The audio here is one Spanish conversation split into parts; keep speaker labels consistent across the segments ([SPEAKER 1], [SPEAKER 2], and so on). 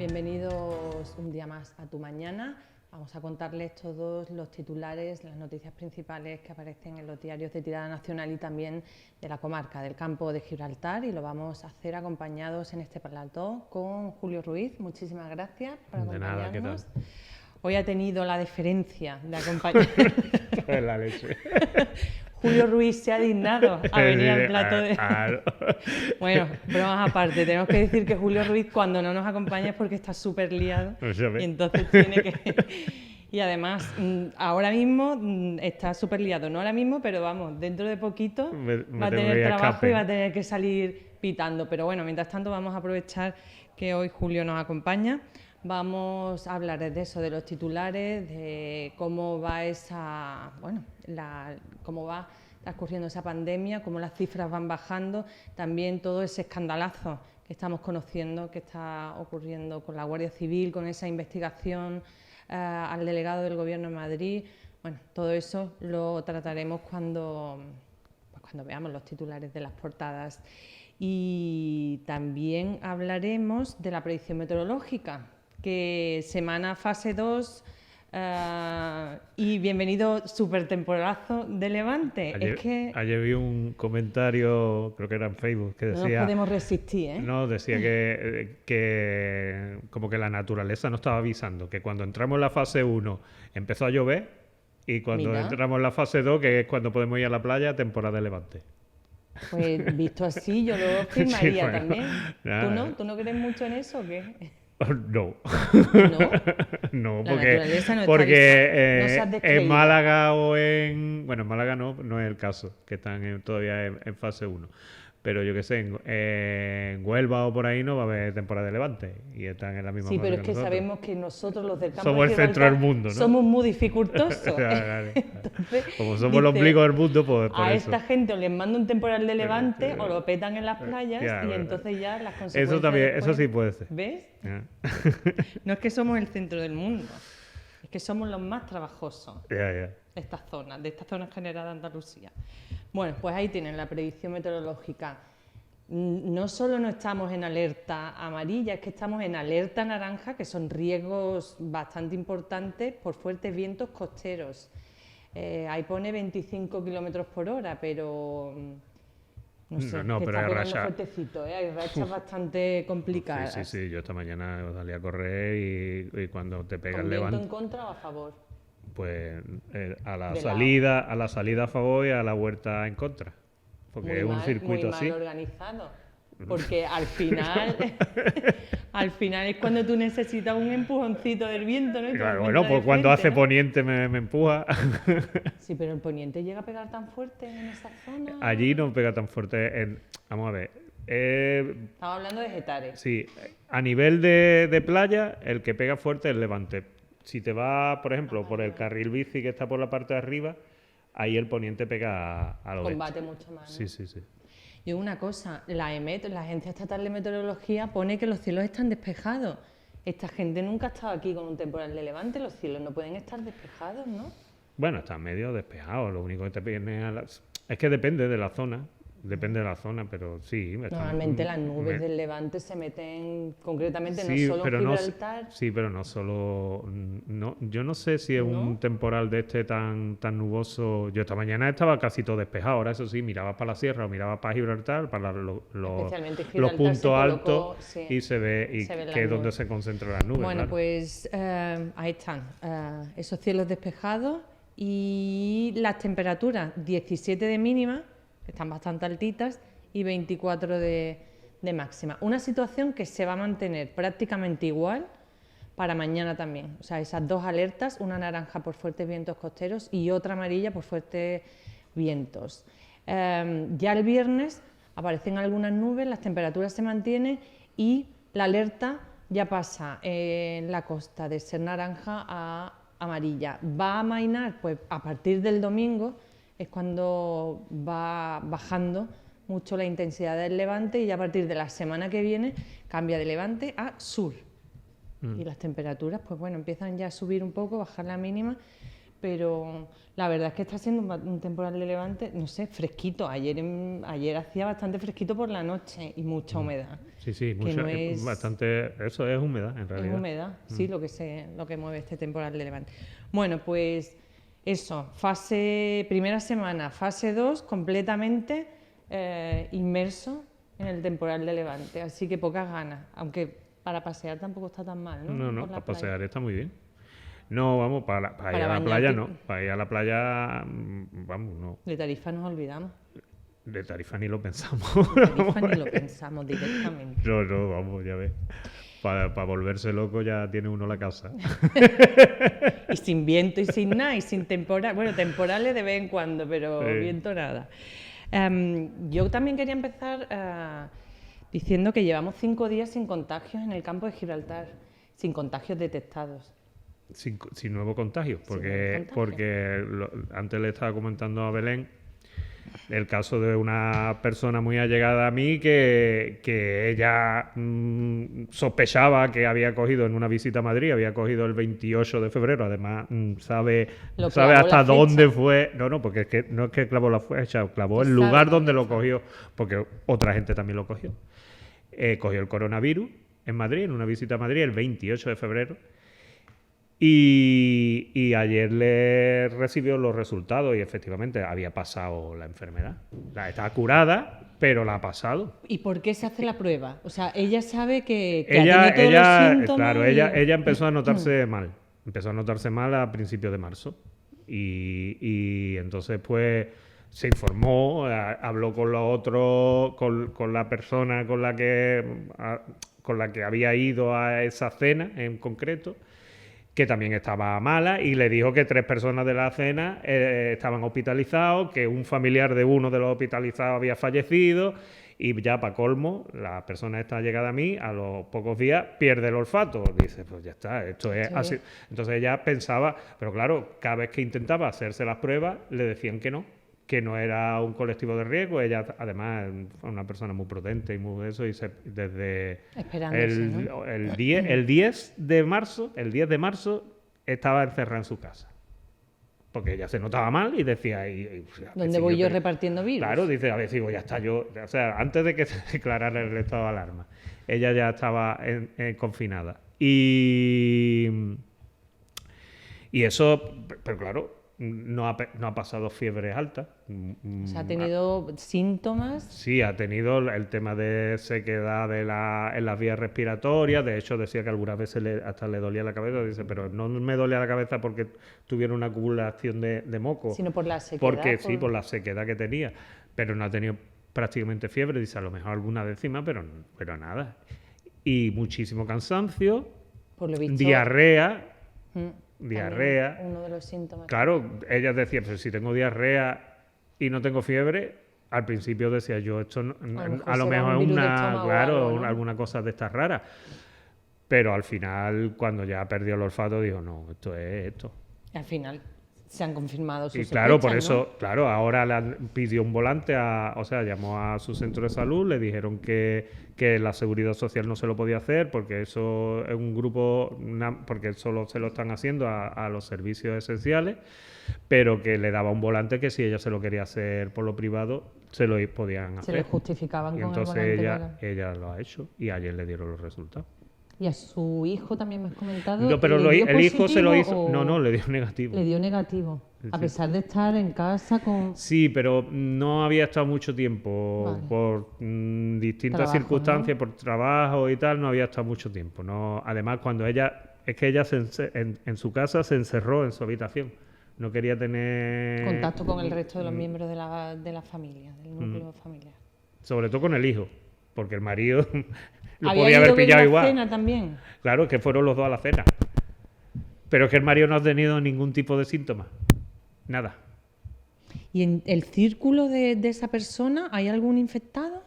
[SPEAKER 1] Bienvenidos un día más a Tu Mañana. Vamos a contarles todos los titulares, las noticias principales que aparecen en los diarios de tirada nacional y también de la comarca del Campo de Gibraltar, y lo vamos a hacer acompañados en este plató con Julio Ruiz. Muchísimas gracias por acompañarnos.
[SPEAKER 2] De nada, ¿qué tal?
[SPEAKER 1] Hoy ha tenido la deferencia de acompañar.
[SPEAKER 2] Es la leche.
[SPEAKER 1] Julio Ruiz se ha dignado a venir al plato de...
[SPEAKER 2] Claro.
[SPEAKER 1] Bueno, bromas aparte, tenemos que decir que Julio Ruiz cuando no nos acompaña es porque está súper liado y entonces tiene que... Y además, ahora mismo está súper liado, no ahora mismo, pero vamos, dentro de poquito va a tener trabajo y va a tener que salir pitando. Pero bueno, mientras tanto vamos a aprovechar que hoy Julio nos acompaña. Vamos a hablar de eso, de los titulares, de cómo va cómo va transcurriendo esa pandemia, cómo las cifras van bajando, también todo ese escandalazo que estamos conociendo, que está ocurriendo con la Guardia Civil, con esa investigación al delegado del Gobierno en Madrid. Bueno, todo eso lo trataremos cuando veamos los titulares de las portadas. Y también hablaremos de la predicción meteorológica, que semana fase 2 y bienvenido super temporalazo de Levante.
[SPEAKER 2] Ayer vi un comentario, creo que era en Facebook, que decía...
[SPEAKER 1] No nos podemos resistir, ¿eh?
[SPEAKER 2] No, decía que como que la naturaleza nos estaba avisando, que cuando entramos en la fase 1 empezó a llover y cuando entramos en la fase 2, que es cuando podemos ir a la playa, temporada de Levante.
[SPEAKER 1] Pues visto así, yo lo firmaría
[SPEAKER 2] sí, bueno,
[SPEAKER 1] también.
[SPEAKER 2] Nada.
[SPEAKER 1] ¿Tú no crees mucho en eso o qué?
[SPEAKER 2] No.
[SPEAKER 1] ¿No?
[SPEAKER 2] No,
[SPEAKER 1] La naturaleza no está
[SPEAKER 2] porque
[SPEAKER 1] no seas descreída.
[SPEAKER 2] en Málaga o en... Bueno, en Málaga no es el caso, que están todavía en fase 1. Pero yo qué sé, en Huelva o por ahí no va a haber temporada de Levante y están en la misma
[SPEAKER 1] Sí,
[SPEAKER 2] fase
[SPEAKER 1] pero es que
[SPEAKER 2] nosotros.
[SPEAKER 1] sabemos que nosotros los del campo
[SPEAKER 2] Somos
[SPEAKER 1] de
[SPEAKER 2] el centro
[SPEAKER 1] Gibraltar
[SPEAKER 2] del mundo, ¿no?
[SPEAKER 1] somos muy dificultosos.
[SPEAKER 2] Claro.
[SPEAKER 1] Entonces,
[SPEAKER 2] Como somos el ombligo del mundo, pues por
[SPEAKER 1] a
[SPEAKER 2] eso.
[SPEAKER 1] esta gente o les manda un temporal de Levante o lo petan en las playas
[SPEAKER 2] Claro,
[SPEAKER 1] y entonces ya las consecuencias...
[SPEAKER 2] Eso también,
[SPEAKER 1] después,
[SPEAKER 2] eso sí puede ser.
[SPEAKER 1] ¿Ves?
[SPEAKER 2] Ya.
[SPEAKER 1] No es que somos el centro del mundo, es que somos los más trabajosos
[SPEAKER 2] Ya.
[SPEAKER 1] de esta zona en general de Andalucía. Bueno, pues ahí tienen la predicción meteorológica. No solo no estamos en alerta amarilla, es que estamos en alerta naranja, que son riesgos bastante importantes por fuertes vientos costeros. Ahí pone 25 kilómetros por hora, pero no sé,
[SPEAKER 2] No,
[SPEAKER 1] que
[SPEAKER 2] pero
[SPEAKER 1] está
[SPEAKER 2] hay
[SPEAKER 1] pegando
[SPEAKER 2] racha.
[SPEAKER 1] fuertecito, hay rachas bastante complicadas.
[SPEAKER 2] Sí, yo esta mañana salí a correr y cuando te pega
[SPEAKER 1] ¿Con
[SPEAKER 2] el
[SPEAKER 1] viento
[SPEAKER 2] levante,
[SPEAKER 1] en contra o a favor?
[SPEAKER 2] pues a la
[SPEAKER 1] De
[SPEAKER 2] salida a favor y a la vuelta en contra. Porque
[SPEAKER 1] Muy
[SPEAKER 2] es un
[SPEAKER 1] mal,
[SPEAKER 2] circuito
[SPEAKER 1] muy
[SPEAKER 2] así.
[SPEAKER 1] mal organizado, porque al final es cuando tú necesitas un empujoncito del viento, ¿no? Y te
[SPEAKER 2] Claro,
[SPEAKER 1] encuentras
[SPEAKER 2] bueno, pues
[SPEAKER 1] de
[SPEAKER 2] cuando
[SPEAKER 1] frente,
[SPEAKER 2] hace
[SPEAKER 1] ¿no?
[SPEAKER 2] poniente me empuja.
[SPEAKER 1] Sí, pero el poniente llega a pegar tan fuerte en esa zona.
[SPEAKER 2] Allí no pega tan fuerte. Vamos a ver.
[SPEAKER 1] Estamos hablando de Getares.
[SPEAKER 2] Sí, a nivel de playa, el que pega fuerte es el Levante. Si te vas, por ejemplo, por el carril bici que está por la parte de arriba, ahí el poniente pega al oeste.
[SPEAKER 1] Combate mucho más, ¿no?
[SPEAKER 2] Sí.
[SPEAKER 1] Y una cosa, la EMET, la Agencia Estatal de Meteorología, pone que los cielos están despejados. Esta gente nunca ha estado aquí con un temporal de levante, los cielos no pueden estar despejados, ¿no?
[SPEAKER 2] Bueno, está medio despejado. Lo único que te viene es que depende de la zona. Depende de la zona, pero sí.
[SPEAKER 1] Normalmente las nubes del Levante se meten concretamente no solo en Gibraltar.
[SPEAKER 2] Sí, pero no solo... No, yo no sé si es un temporal de este tan nuboso. Yo esta mañana estaba casi todo despejado. Ahora, eso sí, mirabas para la sierra o mirabas para Gibraltar, para los puntos altos, sí, y se ve que es donde se concentran las nubes.
[SPEAKER 1] Bueno,
[SPEAKER 2] claro.
[SPEAKER 1] pues ahí están esos cielos despejados y las temperaturas 17 de mínima, están bastante altitas, y 24 de máxima. Una situación que se va a mantener prácticamente igual para mañana también. O sea, esas dos alertas, una naranja por fuertes vientos costeros y otra amarilla por fuertes vientos. Ya el viernes aparecen algunas nubes, las temperaturas se mantienen y la alerta ya pasa en la costa de ser naranja a amarilla. Va a amainar pues a partir del domingo, es cuando va bajando mucho la intensidad del levante y ya a partir de la semana que viene cambia de levante a sur. Y las temperaturas pues bueno, empiezan ya a subir un poco, bajar la mínima, pero la verdad es que está siendo un temporal de levante, no sé, fresquito. Ayer hacía bastante fresquito por la noche y mucha humedad.
[SPEAKER 2] Sí, mucha, bastante, eso es humedad en realidad.
[SPEAKER 1] Es humedad, sí, lo que mueve este temporal de levante. Bueno, pues eso, primera semana, fase 2, completamente inmerso en el temporal de levante, así que pocas ganas, aunque para pasear tampoco está tan mal, ¿no?
[SPEAKER 2] No, para pasear está muy bien. No, vamos, para ir a la playa no, para ir a la playa, vamos, no.
[SPEAKER 1] De Tarifa nos olvidamos.
[SPEAKER 2] De Tarifa ni lo pensamos.
[SPEAKER 1] De Tarifa ni lo pensamos directamente.
[SPEAKER 2] No, vamos, ya ves. Para volverse loco ya tiene uno la casa.
[SPEAKER 1] Y sin viento y sin nada, y sin temporal. Bueno, temporales de vez en cuando, pero viento nada. Yo también quería empezar diciendo que llevamos 5 días sin contagios en el campo de Gibraltar, sin contagios detectados.
[SPEAKER 2] Sin nuevo contagio, porque antes le estaba comentando a Belén el caso de una persona muy allegada a mí que ella sospechaba que había cogido en una visita a Madrid, había cogido el 28 de febrero, además sabe hasta dónde fue, porque es que no es que clavó la fecha, clavó el lugar donde lo cogió, porque otra gente también lo cogió. Cogió el coronavirus en Madrid, en una visita a Madrid el 28 de febrero. Y ayer le recibió los resultados y efectivamente había pasado la enfermedad. Está curada, pero la ha pasado.
[SPEAKER 1] ¿Y por qué se hace la prueba? O sea, ella sabe que ha tenido todos los síntomas.
[SPEAKER 2] Claro, ella empezó a notarse mal. Empezó a notarse mal a principios de marzo. Y entonces, pues, se informó, habló con los otros, con la persona con la que había ido a esa cena en concreto, que también estaba mala, y le dijo que 3 personas de la cena estaban hospitalizados, que un familiar de uno de los hospitalizados había fallecido, y ya para colmo, la persona esta llegada a mí, a los pocos días pierde el olfato. Dice, pues ya está, esto es así. Entonces ella pensaba, pero claro, cada vez que intentaba hacerse las pruebas, le decían que no era un colectivo de riesgo. Ella además es una persona muy prudente y muy eso, y desde el 10 de marzo estaba encerrada en su casa. Porque ella se notaba mal y decía...
[SPEAKER 1] ¿Dónde voy yo repartiendo virus?
[SPEAKER 2] Claro, dice, a ver si ya está yo... O sea, antes de que se declarara el estado de alarma, ella ya estaba confinada. Y eso, pero claro, no ha pasado fiebre alta.
[SPEAKER 1] O sea, ¿ha tenido síntomas?
[SPEAKER 2] Sí, ha tenido el tema de sequedad en las vías respiratorias. De hecho, decía que algunas veces hasta le dolía la cabeza. Dice, pero no me dolía la cabeza porque tuviera una acumulación de moco.
[SPEAKER 1] Sino por la sequedad.
[SPEAKER 2] Sí, por la sequedad que tenía. Pero no ha tenido prácticamente fiebre. Dice, a lo mejor alguna décima, pero nada. Y muchísimo cansancio,
[SPEAKER 1] por lo visto,
[SPEAKER 2] diarrea.
[SPEAKER 1] Diarrea. Uno de los síntomas.
[SPEAKER 2] Claro, ella decía, pero si tengo diarrea y no tengo fiebre, al principio decía yo, esto a lo mejor es alguna cosa de estas raras. Pero al final, cuando ya perdió el olfato, dijo, no, esto es esto.
[SPEAKER 1] Al final se han confirmado sus sospechas,
[SPEAKER 2] claro, por eso, ¿no? Claro, ahora pidió un volante, llamó a su centro de salud, le dijeron que la Seguridad Social no se lo podía hacer porque eso es un grupo, porque solo se lo están haciendo a los servicios esenciales, pero que le daba un volante que si ella se lo quería hacer por lo privado, se lo podían hacer.
[SPEAKER 1] Se lo justificaban
[SPEAKER 2] y
[SPEAKER 1] con
[SPEAKER 2] entonces
[SPEAKER 1] el volante.
[SPEAKER 2] ella lo ha hecho y ayer le dieron los resultados.
[SPEAKER 1] ¿Y a su hijo también me has comentado?
[SPEAKER 2] No, pero el hijo se lo hizo... No, le dio negativo.
[SPEAKER 1] Le dio negativo, a pesar de estar en casa con...
[SPEAKER 2] Sí, pero no había estado mucho tiempo, por distintas circunstancias, ¿no? Por trabajo y tal, no había estado mucho tiempo. No, además, cuando ella en su casa se encerró en su habitación. No quería tener...
[SPEAKER 1] contacto con el resto de los miembros de la familia, del núcleo familiar.
[SPEAKER 2] Sobre todo con el hijo, porque el marido... lo podía haber pillado igual.
[SPEAKER 1] ¿Había ido a la cena también?
[SPEAKER 2] Claro, que fueron los dos a la cena. Pero es que el marido no ha tenido ningún tipo de síntomas. Nada.
[SPEAKER 1] ¿Y en el círculo de esa persona hay algún infectado?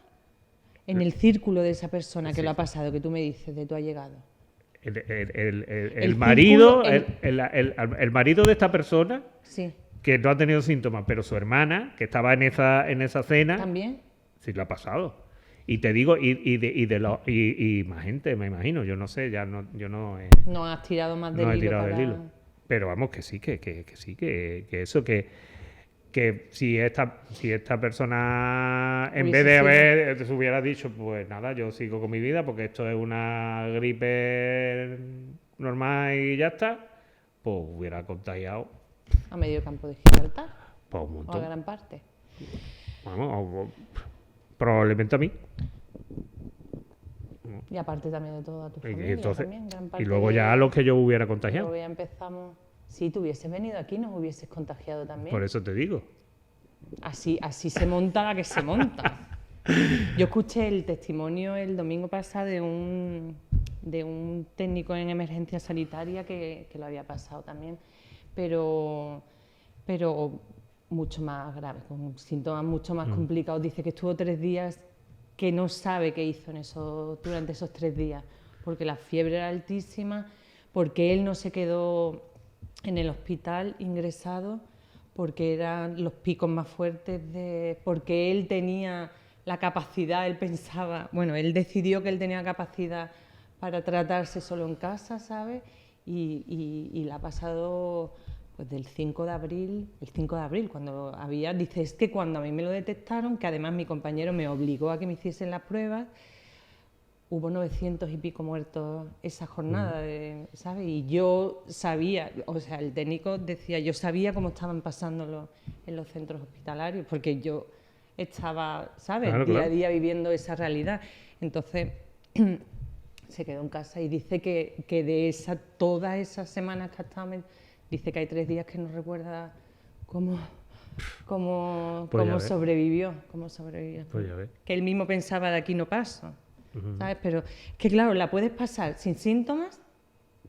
[SPEAKER 1] En el círculo de esa persona que lo ha pasado, que tú me dices, de tu allegado. El marido de esta persona,
[SPEAKER 2] sí, que no ha tenido síntomas, pero su hermana, que estaba en esa cena...
[SPEAKER 1] ¿También?
[SPEAKER 2] Sí, lo ha pasado. Y te digo, y más gente, me imagino, yo no sé, no has
[SPEAKER 1] tirado más del hilo.
[SPEAKER 2] Pero vamos, que sí, que sí, que eso, que si esta persona, en vez de se hubiera dicho, pues nada, yo sigo con mi vida porque esto es una gripe normal y ya está, pues hubiera contagiado
[SPEAKER 1] a medio campo de Gibraltar,
[SPEAKER 2] pues un
[SPEAKER 1] o a
[SPEAKER 2] montón.
[SPEAKER 1] gran parte.
[SPEAKER 2] Vamos, probablemente a mí.
[SPEAKER 1] Y aparte también de toda tu familia.
[SPEAKER 2] Y, entonces,
[SPEAKER 1] también, gran parte
[SPEAKER 2] y luego ya a los que yo hubiera contagiado.
[SPEAKER 1] Luego ya empezamos. Si tú hubieses venido aquí, nos hubieses contagiado también.
[SPEAKER 2] Por eso te digo.
[SPEAKER 1] Así se monta la que se monta. Yo escuché el testimonio el domingo pasado de un técnico en emergencia sanitaria que lo había pasado también, pero mucho más grave, con síntomas mucho más complicados. Dice que estuvo 3 días que no sabe qué hizo durante esos 3 días, porque la fiebre era altísima, porque él no se quedó en el hospital ingresado, porque eran los picos más fuertes, porque él tenía la capacidad, él pensaba, bueno, él decidió que él tenía capacidad para tratarse solo en casa, ¿sabes? Y la ha pasado pues del 5 de abril, el 5 de abril, cuando dice, es que cuando a mí me lo detectaron, que además mi compañero me obligó a que me hiciesen las pruebas, hubo 900 y pico muertos esa jornada, ¿sabes? Y yo sabía, o sea, el técnico decía, yo sabía cómo estaban pasándolo en los centros hospitalarios, porque yo estaba, ¿sabes?
[SPEAKER 2] Claro,
[SPEAKER 1] día a día viviendo esa realidad. Entonces, se quedó en casa y dice que de todas esas semanas que ha estado, dice que hay 3 días que no recuerda cómo sobrevivió.
[SPEAKER 2] Pues ya ves.
[SPEAKER 1] Que él mismo pensaba, de aquí no paso. ¿Sabes? Pero que claro, la puedes pasar sin síntomas.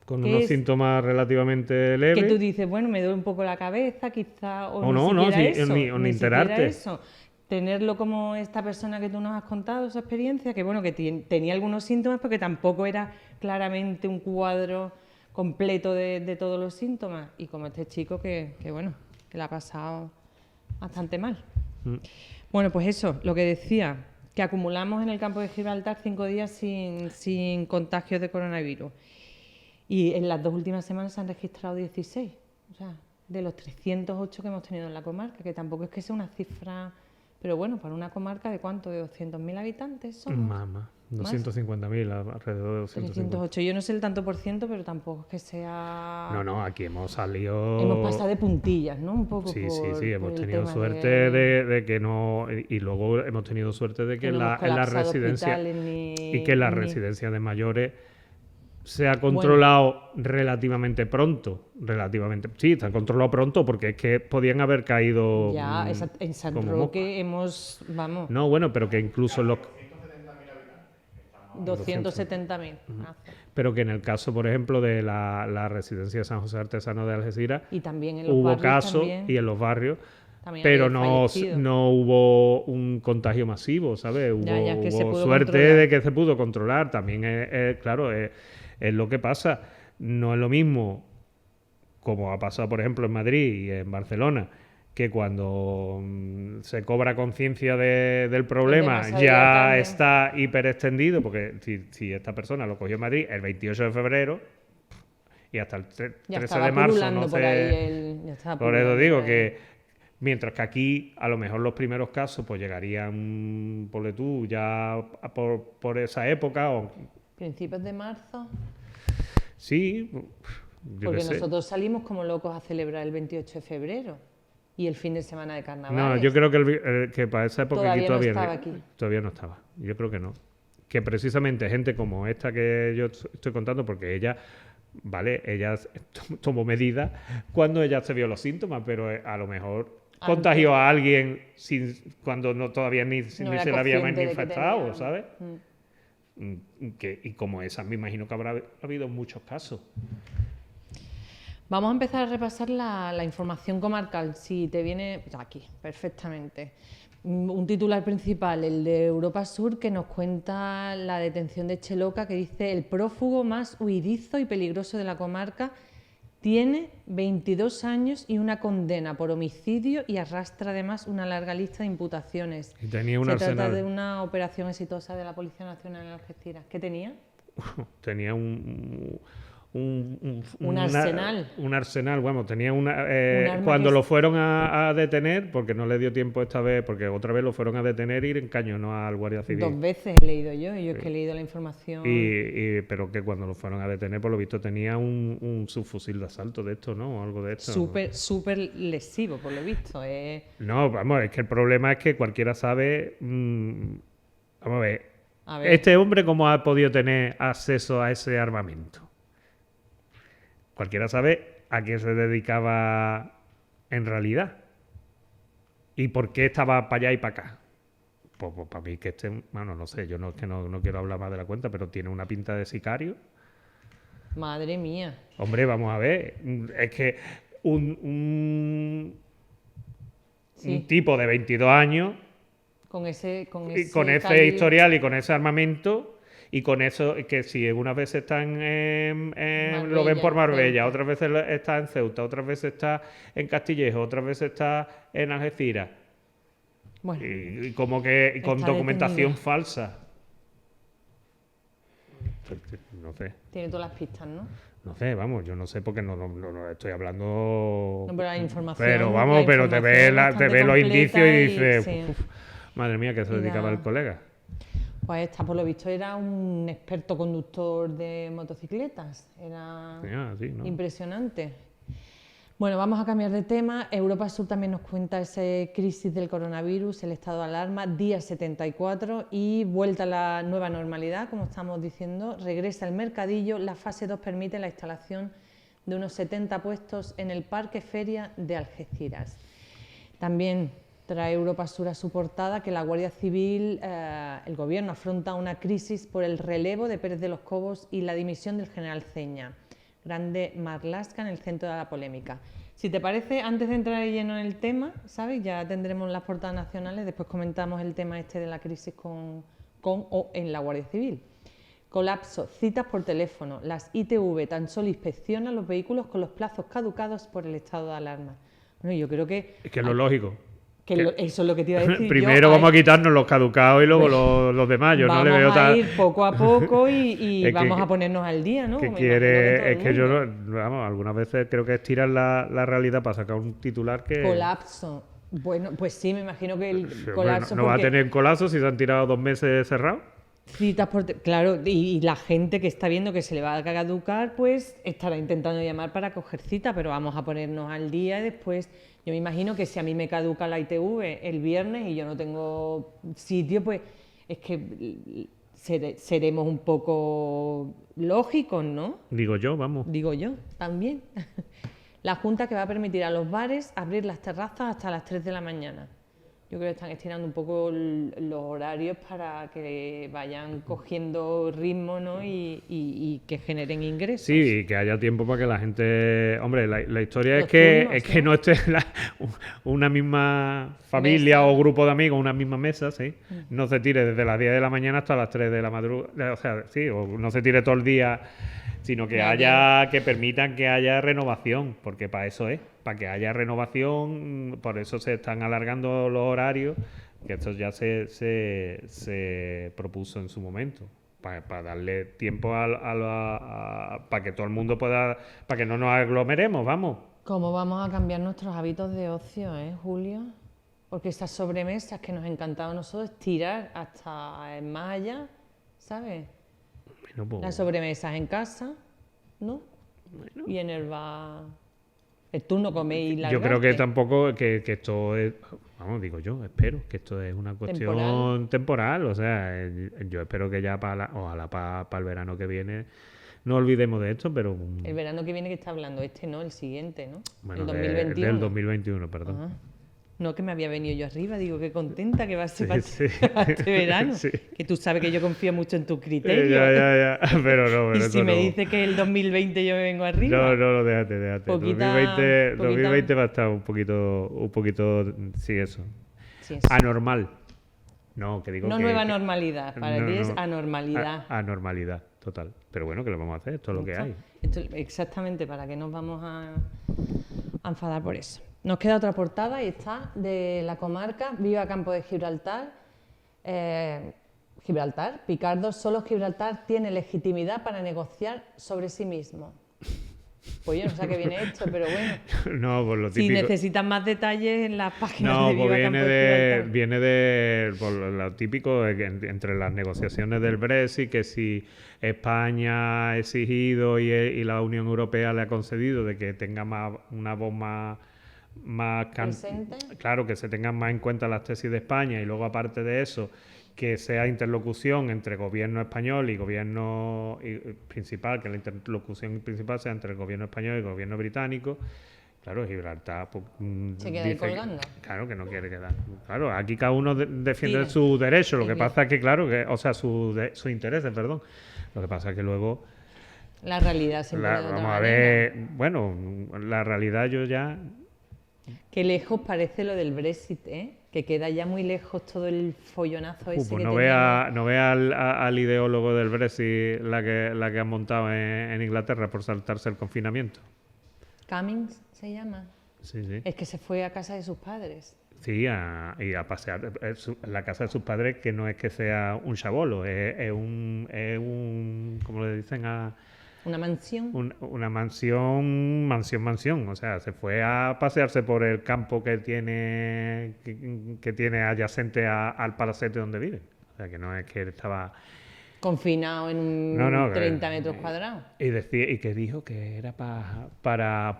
[SPEAKER 2] Con unos síntomas relativamente leves.
[SPEAKER 1] Que tú dices, bueno, me duele un poco la cabeza, quizá, o
[SPEAKER 2] no,
[SPEAKER 1] ni siquiera eso,
[SPEAKER 2] ni enterarte.
[SPEAKER 1] Eso. Tenerlo como esta persona que tú nos has contado, esa experiencia, que bueno, que tenía algunos síntomas, porque tampoco era claramente un cuadro completo de todos los síntomas. Y como este chico que bueno, que la ha pasado bastante mal. Bueno, pues eso, lo que decía, que acumulamos en el campo de Gibraltar 5 días sin contagios de coronavirus. Y en las 2 últimas semanas se han registrado 16, o sea, de los 308 que hemos tenido en la comarca, que tampoco es que sea una cifra, pero bueno, para una comarca de ¿cuánto? ¿De 200.000 habitantes somos?
[SPEAKER 2] Más. 250.000, alrededor de 250.
[SPEAKER 1] 308, yo no sé el tanto por ciento, pero tampoco es que sea...
[SPEAKER 2] No, aquí hemos salido...
[SPEAKER 1] Hemos pasado de puntillas, ¿no? Un poco
[SPEAKER 2] sí, hemos
[SPEAKER 1] por
[SPEAKER 2] tenido suerte de que no... Y luego hemos tenido suerte de que en la residencia... Y que en la residencia de mayores se ha controlado relativamente pronto. Sí, se ha controlado pronto porque es que podían haber caído...
[SPEAKER 1] Ya, en San Roque vamos...
[SPEAKER 2] No, bueno, pero que incluso los...
[SPEAKER 1] 270.000.
[SPEAKER 2] Pero que en el caso, por ejemplo, de la residencia de San José Artesano de Algeciras,
[SPEAKER 1] y también en los
[SPEAKER 2] hubo
[SPEAKER 1] barrios
[SPEAKER 2] casos
[SPEAKER 1] también,
[SPEAKER 2] y en los barrios, pero no hubo un contagio masivo, ¿sabes? Hubo suerte de que se pudo controlar. También claro, es lo que pasa. No es lo mismo, como ha pasado, por ejemplo, en Madrid y en Barcelona, que cuando se cobra conciencia del problema ya está hiper extendido, porque si esta persona lo cogió en Madrid el 28 de febrero y hasta el 13 de marzo no sé... Por eso digo que mientras que aquí a lo mejor los primeros casos pues llegarían, ponle tú, ya por esa época o...
[SPEAKER 1] ¿Principios de marzo?
[SPEAKER 2] Sí,
[SPEAKER 1] porque nosotros salimos como locos a celebrar el 28 de febrero. Y el fin de semana de carnaval.
[SPEAKER 2] No, yo creo que para esa época
[SPEAKER 1] aquí
[SPEAKER 2] todavía no estaba. Yo creo que no. Que precisamente gente como esta que yo estoy contando, porque ella tomó medidas cuando ella se vio los síntomas, pero a lo mejor contagió a alguien cuando todavía ni se le había manifestado, ¿sabes? Y como esas, me imagino que habrá habido muchos casos.
[SPEAKER 1] Vamos a empezar a repasar la información comarcal, si te viene aquí, perfectamente. Un titular principal, el de Europa Sur, que nos cuenta la detención de Cheloca, que dice: el prófugo más huidizo y peligroso de la comarca tiene 22 años y una condena por homicidio y arrastra además una larga lista de imputaciones.
[SPEAKER 2] Y tenía un
[SPEAKER 1] arsenal. Trata de una operación exitosa de la Policía Nacional en Algeciras. ¿Qué tenía?
[SPEAKER 2] Tenía
[SPEAKER 1] un arsenal.
[SPEAKER 2] Un arsenal, bueno, tenía
[SPEAKER 1] Un arma
[SPEAKER 2] cuando
[SPEAKER 1] que
[SPEAKER 2] lo fueron a detener, porque no le dio tiempo esta vez, porque otra vez lo fueron a detener y encañonó al guardia civil.
[SPEAKER 1] 2 veces he leído yo es que he leído la información.
[SPEAKER 2] Pero que cuando lo fueron a detener, por lo visto tenía un subfusil de asalto de esto, ¿no? O algo de esto.
[SPEAKER 1] Súper lesivo, por lo visto.
[SPEAKER 2] No, vamos, es que el problema es que cualquiera sabe... vamos a ver. ¿Este hombre cómo ha podido tener acceso a ese armamento? Cualquiera sabe a qué se dedicaba en realidad. ¿Y por qué estaba para allá y para acá? Pues para mí que bueno, no sé, yo no quiero hablar más de la cuenta, pero tiene una pinta de sicario.
[SPEAKER 1] Madre mía.
[SPEAKER 2] Hombre, vamos a ver, es que un tipo de 22 años
[SPEAKER 1] con ese
[SPEAKER 2] historial y con ese armamento y con eso que si algunas veces están Marbella, lo ven por Marbella, otras veces está en Ceuta, otras veces está en Castillejo, otras veces está en Algeciras.
[SPEAKER 1] Bueno,
[SPEAKER 2] y como que con documentación falsa. No sé.
[SPEAKER 1] Tiene todas las pistas, ¿no?
[SPEAKER 2] No sé, vamos, yo no sé porque no estoy hablando...
[SPEAKER 1] No, pero la información...
[SPEAKER 2] Pero vamos, pero te ves los indicios y dices... Sí. Madre mía, que se dedicaba el colega.
[SPEAKER 1] Pues por lo visto era un experto conductor de motocicletas. Era
[SPEAKER 2] sí, ¿no?
[SPEAKER 1] Impresionante. Bueno, vamos a cambiar de tema. Europa Sur también nos cuenta esa crisis del coronavirus, el estado de alarma, día 74 y vuelta a la nueva normalidad, como estamos diciendo. Regresa el mercadillo. La fase 2 permite la instalación de unos 70 puestos en el Parque Feria de Algeciras. También trae Europa Sur a su portada que la Guardia Civil, el Gobierno afronta una crisis por el relevo de Pérez de los Cobos y la dimisión del general Ceña. Grande Marlaska en el centro de la polémica. Si te parece, antes de entrar lleno en el tema, ¿sabes? Ya tendremos las portadas nacionales, después comentamos el tema este de la crisis con o en la Guardia Civil. Colapso, citas por teléfono. Las ITV tan solo inspeccionan los vehículos con los plazos caducados por el estado de alarma. Bueno, yo creo que...
[SPEAKER 2] Es que es lo lógico.
[SPEAKER 1] Eso es lo que te iba a decir.
[SPEAKER 2] Primero vamos a quitarnos los caducados y luego los demás. Yo no le veo
[SPEAKER 1] Vamos a ir poco a poco y vamos a ponernos al día, ¿no?
[SPEAKER 2] Vamos, algunas veces creo que estirar la realidad para sacar un titular que...
[SPEAKER 1] Colapso. Bueno, pues sí, me imagino que el colapso...
[SPEAKER 2] ¿No va a tener colapso si se han tirado 2 meses cerrados?
[SPEAKER 1] Citas claro, y la gente que está viendo que se le va a caducar, pues estará intentando llamar para coger cita, pero vamos a ponernos al día y después... Yo me imagino que si a mí me caduca la ITV el viernes y yo no tengo sitio, pues es que seremos un poco lógicos, ¿no?
[SPEAKER 2] Digo yo, vamos.
[SPEAKER 1] Digo yo, también. La Junta que va a permitir a los bares abrir las terrazas hasta las 3 de la mañana. Yo creo que están estirando un poco los horarios para que vayan cogiendo ritmo, ¿no? y que generen ingresos.
[SPEAKER 2] Sí, y que haya tiempo para que la gente... Hombre, la historia es que no esté una misma familia o grupo de amigos, una misma mesa, ¿sí? No se tire desde las 10 de la mañana hasta las 3 de la madrugada. O sea, sí, o no se tire todo el día, sino que que permitan que haya renovación, porque para eso es. Para que haya renovación, por eso se están alargando los horarios, que esto ya se propuso en su momento, para darle tiempo para que todo el mundo pueda, para que no nos aglomeremos, vamos.
[SPEAKER 1] ¿Cómo vamos a cambiar nuestros hábitos de ocio, Julio? Porque esas sobremesas que nos encantaba a nosotros tirar hasta más allá, ¿sabes?
[SPEAKER 2] Bueno, pues...
[SPEAKER 1] Las sobremesas en casa, ¿no? Bueno. Y en el bar... Tú no coméis la...
[SPEAKER 2] Yo creo que tampoco que esto es, vamos, digo yo, espero que esto es una cuestión temporal, o sea, yo espero que ya ojalá para el verano que viene no olvidemos de esto, pero...
[SPEAKER 1] El verano que viene que está hablando no, el siguiente, ¿no?
[SPEAKER 2] Bueno,
[SPEAKER 1] el 2021.
[SPEAKER 2] Del 2021, perdón.
[SPEAKER 1] Ajá. No, que me había venido yo arriba, digo, qué contenta que va a ser para este verano. Sí. Que tú sabes que yo confío mucho en tus criterios.
[SPEAKER 2] Ya, pero no.
[SPEAKER 1] Y si me dices que el 2020 yo me vengo arriba.
[SPEAKER 2] No, déjate. 2020 va a estar un poquito, sí, eso. Sí, anormal. No, que digo
[SPEAKER 1] no
[SPEAKER 2] que...
[SPEAKER 1] nueva normalidad, para ti es anormalidad.
[SPEAKER 2] Anormalidad, total. Pero bueno, que lo vamos a hacer, esto es lo que hay.
[SPEAKER 1] Exactamente, ¿para qué nos vamos a enfadar por eso? Nos queda otra portada y está de la comarca Viva Campo de Gibraltar. Gibraltar, Picardo, solo Gibraltar tiene legitimidad para negociar sobre sí mismo. Pues yo no sé a qué viene esto, pero bueno.
[SPEAKER 2] No, por lo
[SPEAKER 1] Si
[SPEAKER 2] típico.
[SPEAKER 1] necesitas más detalles en las páginas
[SPEAKER 2] No,
[SPEAKER 1] de
[SPEAKER 2] pues
[SPEAKER 1] Viva Campo de Gibraltar.
[SPEAKER 2] viene de por lo típico de que entre las negociaciones del Brexit, que si España ha exigido y la Unión Europea le ha concedido de que tenga una voz
[SPEAKER 1] ¿Presente?
[SPEAKER 2] claro, que se tengan más en cuenta las tesis de España, y luego aparte de eso que sea interlocución entre gobierno español y gobierno principal, que la interlocución principal sea entre el gobierno español y el gobierno británico. Claro, Gibraltar pues,
[SPEAKER 1] Se queda ahí colgando.
[SPEAKER 2] Claro, que no quiere quedar. Claro, aquí cada uno defiende
[SPEAKER 1] Sí,
[SPEAKER 2] su derecho. Lo
[SPEAKER 1] es
[SPEAKER 2] que
[SPEAKER 1] bien.
[SPEAKER 2] pasa es que, claro, o sea, sus intereses, perdón. Lo que pasa es que luego...
[SPEAKER 1] La realidad se impone de otra
[SPEAKER 2] vamos a
[SPEAKER 1] manera.
[SPEAKER 2] ver... Bueno, la realidad yo ya...
[SPEAKER 1] Qué lejos parece lo del Brexit, ¿eh? Que queda ya muy lejos todo el follonazo ese
[SPEAKER 2] Pues
[SPEAKER 1] que
[SPEAKER 2] no vea al ideólogo del Brexit la que han montado en Inglaterra por saltarse el confinamiento.
[SPEAKER 1] Cummings se llama.
[SPEAKER 2] Sí, sí.
[SPEAKER 1] Es que se fue a casa de sus padres.
[SPEAKER 2] Sí, y a pasear la casa de sus padres, que no es que sea un chabolo, es un como le dicen
[SPEAKER 1] Una mansión.
[SPEAKER 2] una mansión. O sea, se fue a pasearse por el campo que tiene adyacente al palacete donde vive. O sea, que no es que él estaba...
[SPEAKER 1] Confinado en un 30 metros cuadrados.
[SPEAKER 2] Y que dijo que era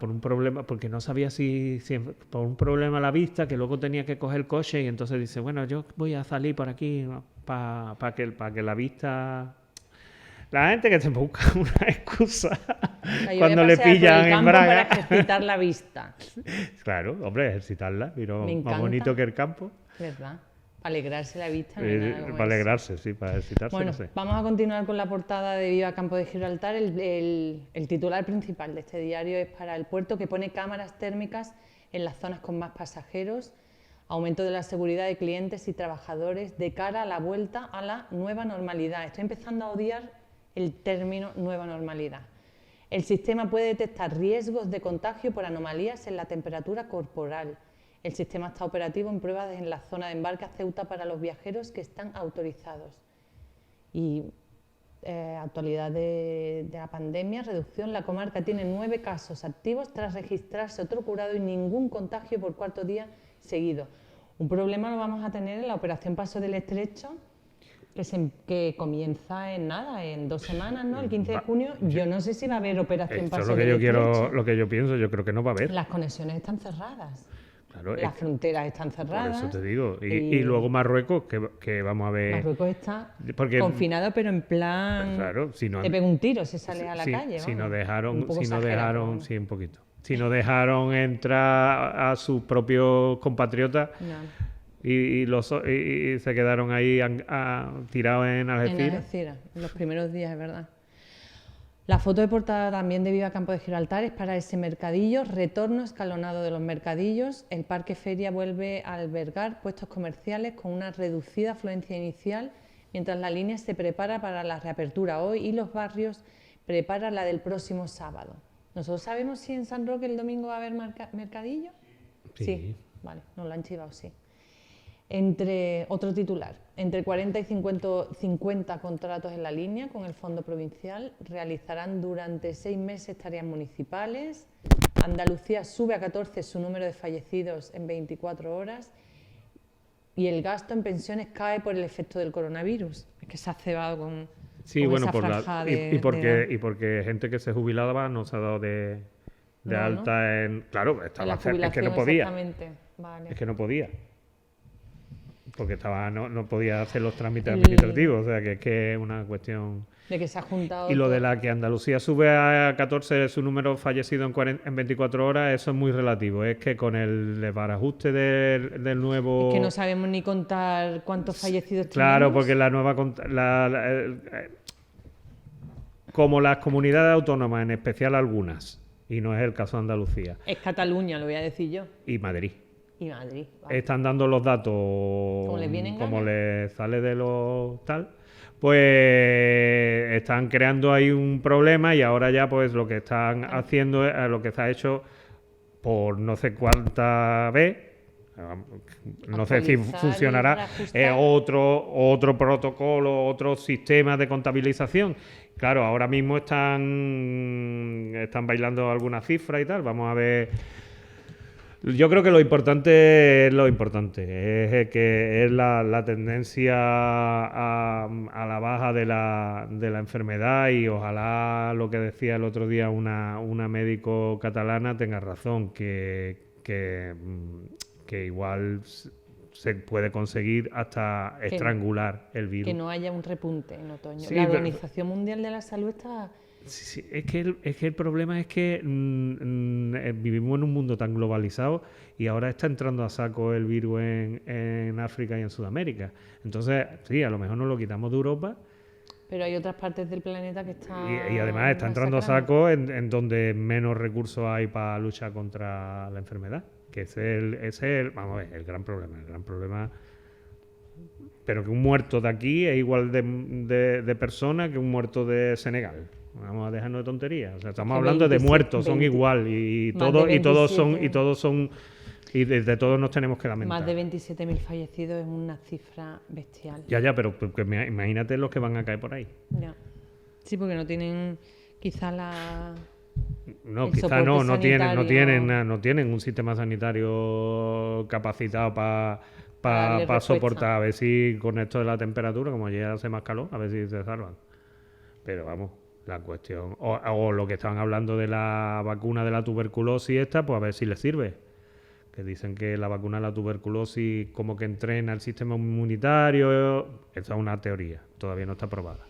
[SPEAKER 2] por un problema, porque no sabía si por un problema a la vista, que luego tenía que coger el coche, y entonces dice, bueno, yo voy a salir por aquí para que la vista... La gente que se busca una excusa cuando le pillan en Braga.
[SPEAKER 1] Para ejercitar la vista.
[SPEAKER 2] Claro, hombre, ejercitarla, pero más bonito que el campo.
[SPEAKER 1] ¿Verdad? Para alegrarse la vista. No hay nada como
[SPEAKER 2] para
[SPEAKER 1] eso.
[SPEAKER 2] alegrarse, sí, para ejercitarse,
[SPEAKER 1] Bueno,
[SPEAKER 2] no sé.
[SPEAKER 1] vamos a continuar con la portada de Viva Campo de Gibraltar. El titular principal de este diario es para el puerto, que pone cámaras térmicas en las zonas con más pasajeros, aumento de la seguridad de clientes y trabajadores de cara a la vuelta a la nueva normalidad. Estoy empezando a odiar el término nueva normalidad. El sistema puede detectar riesgos de contagio por anomalías en la temperatura corporal. El sistema está operativo en pruebas en la zona de embarque a Ceuta para los viajeros que están autorizados. Y actualidad de la pandemia, reducción. La comarca tiene 9 casos activos tras registrarse otro curado y ningún contagio por cuarto día seguido. Un problema lo vamos a tener en la operación Paso del Estrecho, que comienza en 2 semanas, ¿no? El 15 de junio. Yo no sé si va a haber operación Paso del Estrecho.
[SPEAKER 2] Lo que yo pienso, yo creo que no va a haber.
[SPEAKER 1] Las conexiones están cerradas.
[SPEAKER 2] Claro,
[SPEAKER 1] las fronteras están cerradas.
[SPEAKER 2] Por eso te digo. Y luego Marruecos, que vamos a ver...
[SPEAKER 1] Marruecos está confinado, pero en plan...
[SPEAKER 2] Claro, si no...
[SPEAKER 1] Te pega un tiro si sales a la calle.
[SPEAKER 2] Si no dejaron... Sí, un poquito. Si no
[SPEAKER 1] No.
[SPEAKER 2] dejaron entrar a sus propios compatriotas...
[SPEAKER 1] No.
[SPEAKER 2] Y se quedaron ahí tirados en Algeciras.
[SPEAKER 1] En Algeciras, en los primeros días, es verdad. La foto de portada también de Viva Campo de Gibraltar es para ese mercadillo, retorno escalonado de los mercadillos. El Parque Feria vuelve a albergar puestos comerciales con una reducida afluencia inicial, mientras la línea se prepara para la reapertura hoy y los barrios preparan la del próximo sábado. ¿Nosotros sabemos si en San Roque el domingo va a haber mercadillo?
[SPEAKER 2] Sí.
[SPEAKER 1] Vale, nos lo han chivado, sí. Otro titular, entre 40 y 50 contratos en la línea con el Fondo Provincial, realizarán durante 6 meses tareas municipales. Andalucía sube a 14 su número de fallecidos en 24 horas y el gasto en pensiones cae por el efecto del coronavirus. Es que se ha cebado con
[SPEAKER 2] bueno,
[SPEAKER 1] esa franja de
[SPEAKER 2] porque gente que se jubilaba no se ha dado de alta
[SPEAKER 1] ¿no?
[SPEAKER 2] en... Claro, estaba
[SPEAKER 1] es
[SPEAKER 2] que no podía.
[SPEAKER 1] Vale.
[SPEAKER 2] Es que no podía. Porque no podía hacer los trámites administrativos, o sea que es una cuestión...
[SPEAKER 1] De que se ha juntado...
[SPEAKER 2] Y lo de la que Andalucía sube a 14 su número fallecido en 24 horas, eso es muy relativo. Es que con el desbarajuste del nuevo...
[SPEAKER 1] Es que no sabemos ni contar cuántos fallecidos
[SPEAKER 2] Claro,
[SPEAKER 1] tenemos.
[SPEAKER 2] porque la nueva... como las comunidades autónomas, en especial algunas, y no es el caso de Andalucía.
[SPEAKER 1] Es Cataluña, lo voy a decir yo.
[SPEAKER 2] Y Madrid.
[SPEAKER 1] Y Madrid. Vale.
[SPEAKER 2] Están dando los datos como les sale de los tal, pues están creando ahí un problema y ahora ya pues lo que están haciendo es lo que se ha hecho por no sé cuánta vez, No sé si funcionará otro protocolo, otro sistema de contabilización. Claro, ahora mismo están bailando algunas cifras y tal. Vamos a ver. Yo creo que lo importante es que es la tendencia a la baja de la enfermedad, y ojalá lo que decía el otro día una médico catalana tenga razón, que igual se puede conseguir hasta estrangular el virus.
[SPEAKER 1] Que no haya un repunte en otoño. Sí, la Organización Mundial de la Salud está...
[SPEAKER 2] Sí, es que el problema es que vivimos en un mundo tan globalizado y ahora está entrando a saco el virus en África y en Sudamérica. Entonces, sí, a lo mejor nos lo quitamos de Europa.
[SPEAKER 1] Pero hay otras partes del planeta que están...
[SPEAKER 2] Y además está entrando a saco en donde menos recursos hay para luchar contra la enfermedad. Que ese es vamos a ver, el gran problema. Pero que un muerto de aquí es igual de persona que un muerto de Senegal. Vamos a dejarnos de tonterías. O sea, estamos hablando de muertos, son igual y todos son y de todos nos tenemos que lamentar.
[SPEAKER 1] Más de 27.000 fallecidos es una cifra bestial.
[SPEAKER 2] Ya, pero imagínate los que van a caer por ahí.
[SPEAKER 1] Ya. Sí, porque no tienen quizá la...
[SPEAKER 2] No, quizá no tienen un sistema sanitario capacitado para soportar. A ver si con esto de la temperatura, como ya hace más calor, a ver si se salvan. Pero vamos, la cuestión... O lo que estaban hablando de la vacuna de la tuberculosis pues a ver si les sirve. Que dicen que la vacuna de la tuberculosis como que entrena el sistema inmunitario. Esa es una teoría, todavía no está probada.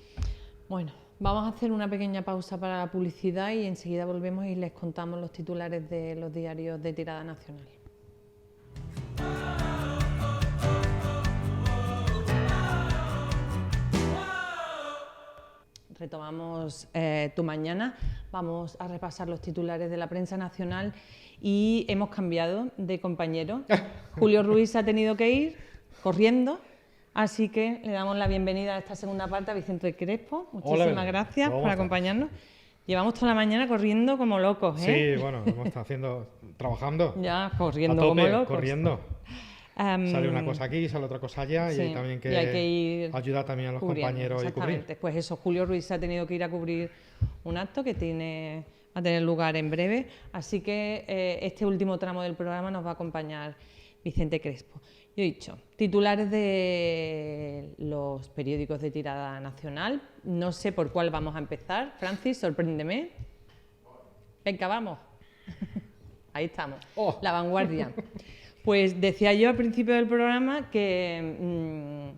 [SPEAKER 1] Bueno, vamos a hacer una pequeña pausa para la publicidad y enseguida volvemos y les contamos los titulares de los diarios de tirada nacional. Retomamos Tu Mañana, vamos a repasar los titulares de la prensa nacional y hemos cambiado de compañero. Julio Ruiz ha tenido que ir corriendo, así que le damos la bienvenida a esta segunda parte a Vicente Crespo. Muchísimas gracias por acompañarnos. Llevamos toda la mañana corriendo como locos,
[SPEAKER 3] ¿eh? Sí, bueno, hemos estado trabajando.
[SPEAKER 1] Ya, corriendo a tope, como locos.
[SPEAKER 3] Corriendo. Sale una cosa aquí, sale otra cosa allá, sí, y también hay que ir ayudar también a los compañeros y cubrir.
[SPEAKER 1] Pues eso, Julio Ruiz ha tenido que ir a cubrir un acto que va a tener lugar en breve, así que este último tramo del programa nos va a acompañar Vicente Crespo. Yo he dicho, titulares de los periódicos de tirada nacional, no sé por cuál vamos a empezar. Francis, sorpréndeme. Venga, vamos. Ahí estamos. La Vanguardia. Pues decía yo al principio del programa que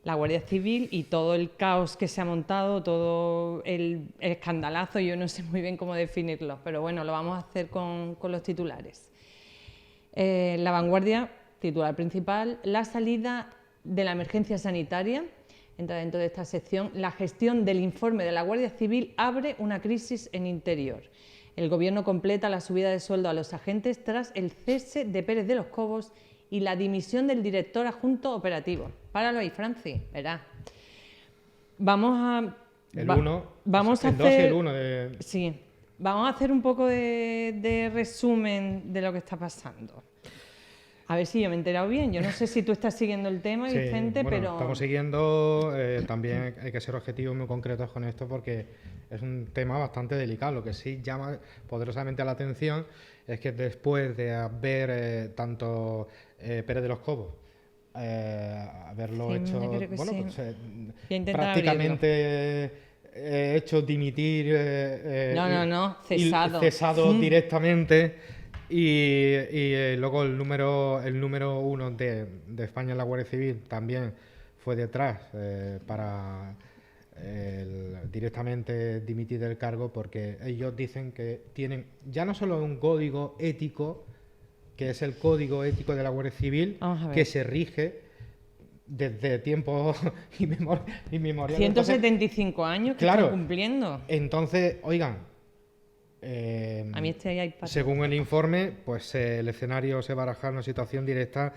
[SPEAKER 1] la Guardia Civil y todo el caos que se ha montado, todo el escandalazo, yo no sé muy bien cómo definirlo, pero bueno, lo vamos a hacer con los titulares. La Vanguardia, titular principal, la salida de la emergencia sanitaria, entra dentro de esta sección, la gestión del informe de la Guardia Civil abre una crisis en Interior. El Gobierno completa la subida de sueldo a los agentes tras el cese de Pérez de los Cobos y la dimisión del director adjunto operativo. Páralo ahí, Francis, verás. Vamos a...
[SPEAKER 3] El 1,
[SPEAKER 1] vamos a
[SPEAKER 3] el 2 y el 1 de...
[SPEAKER 1] Sí, vamos a hacer un poco de resumen de lo que está pasando. A ver si yo me he enterado bien. Yo no sé si tú estás siguiendo el tema, sí, Vicente,
[SPEAKER 3] bueno,
[SPEAKER 1] pero...
[SPEAKER 3] estamos siguiendo, también hay que ser objetivos muy concretos con esto porque es un tema bastante delicado. Lo que sí llama poderosamente la atención es que después de haber tanto Pérez de los Cobos, haberlo hecho, bueno, sí, pues, prácticamente hecho dimitir, cesado directamente. Y luego el número 1 de España en la Guardia Civil también fue detrás para directamente dimitir del cargo, porque ellos dicen que tienen ya no solo un código ético, que es el código ético de la Guardia Civil, que se rige desde tiempos inmemoriales.
[SPEAKER 1] 175 años que están cumpliendo.
[SPEAKER 3] Entonces, oigan,
[SPEAKER 1] a mí
[SPEAKER 3] según el informe, pues el escenario se baraja en una situación directa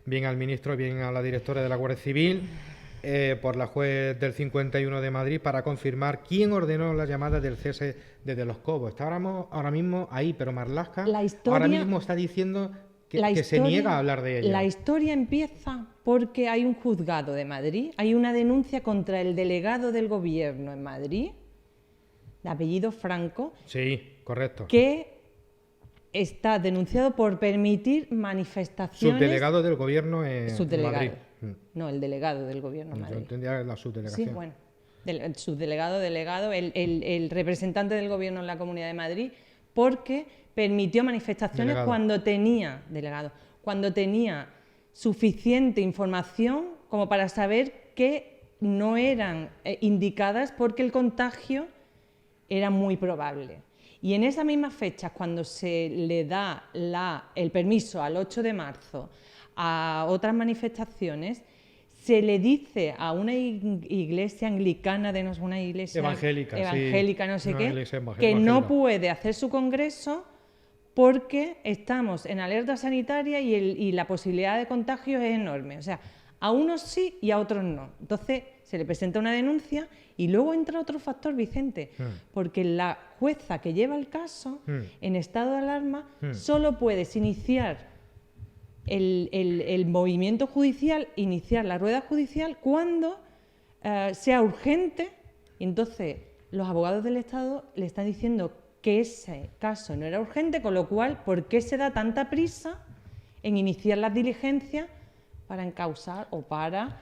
[SPEAKER 3] bien al ministro, bien a la directora de la Guardia Civil, por la juez del 51 de Madrid, para confirmar quién ordenó la llamada del cese desde los Cobos. Está ahora mismo ahí, pero Marlaska ahora mismo está diciendo que se niega a hablar de ella.
[SPEAKER 1] La historia empieza porque hay un juzgado de Madrid, hay una denuncia contra el delegado del gobierno en Madrid, de apellido Franco.
[SPEAKER 3] Sí, correcto.
[SPEAKER 1] Que está denunciado por permitir manifestaciones.
[SPEAKER 3] Subdelegado del gobierno en Madrid.
[SPEAKER 1] No, el delegado del gobierno en Madrid.
[SPEAKER 3] Yo entendía la subdelegación.
[SPEAKER 1] Sí, bueno. El subdelegado, delegado, el representante del gobierno en la Comunidad de Madrid, porque permitió manifestaciones cuando tenía suficiente información como para saber que no eran indicadas porque el contagio era muy probable. Y en esas mismas fechas, cuando se le da el permiso al 8 de marzo a otras manifestaciones, se le dice a una iglesia anglicana, una iglesia evangélica, sí, no sé qué, que no puede hacer su congreso porque estamos en alerta sanitaria y la posibilidad de contagio es enorme. O sea, a unos sí y a otros no. Entonces se le presenta una denuncia y luego entra otro factor, Vicente, porque la jueza que lleva el caso en estado de alarma solo puedes iniciar el movimiento judicial, iniciar la rueda judicial cuando sea urgente. Y entonces los abogados del Estado le están diciendo que ese caso no era urgente, con lo cual, ¿por qué se da tanta prisa en iniciar las diligencias para encausar o para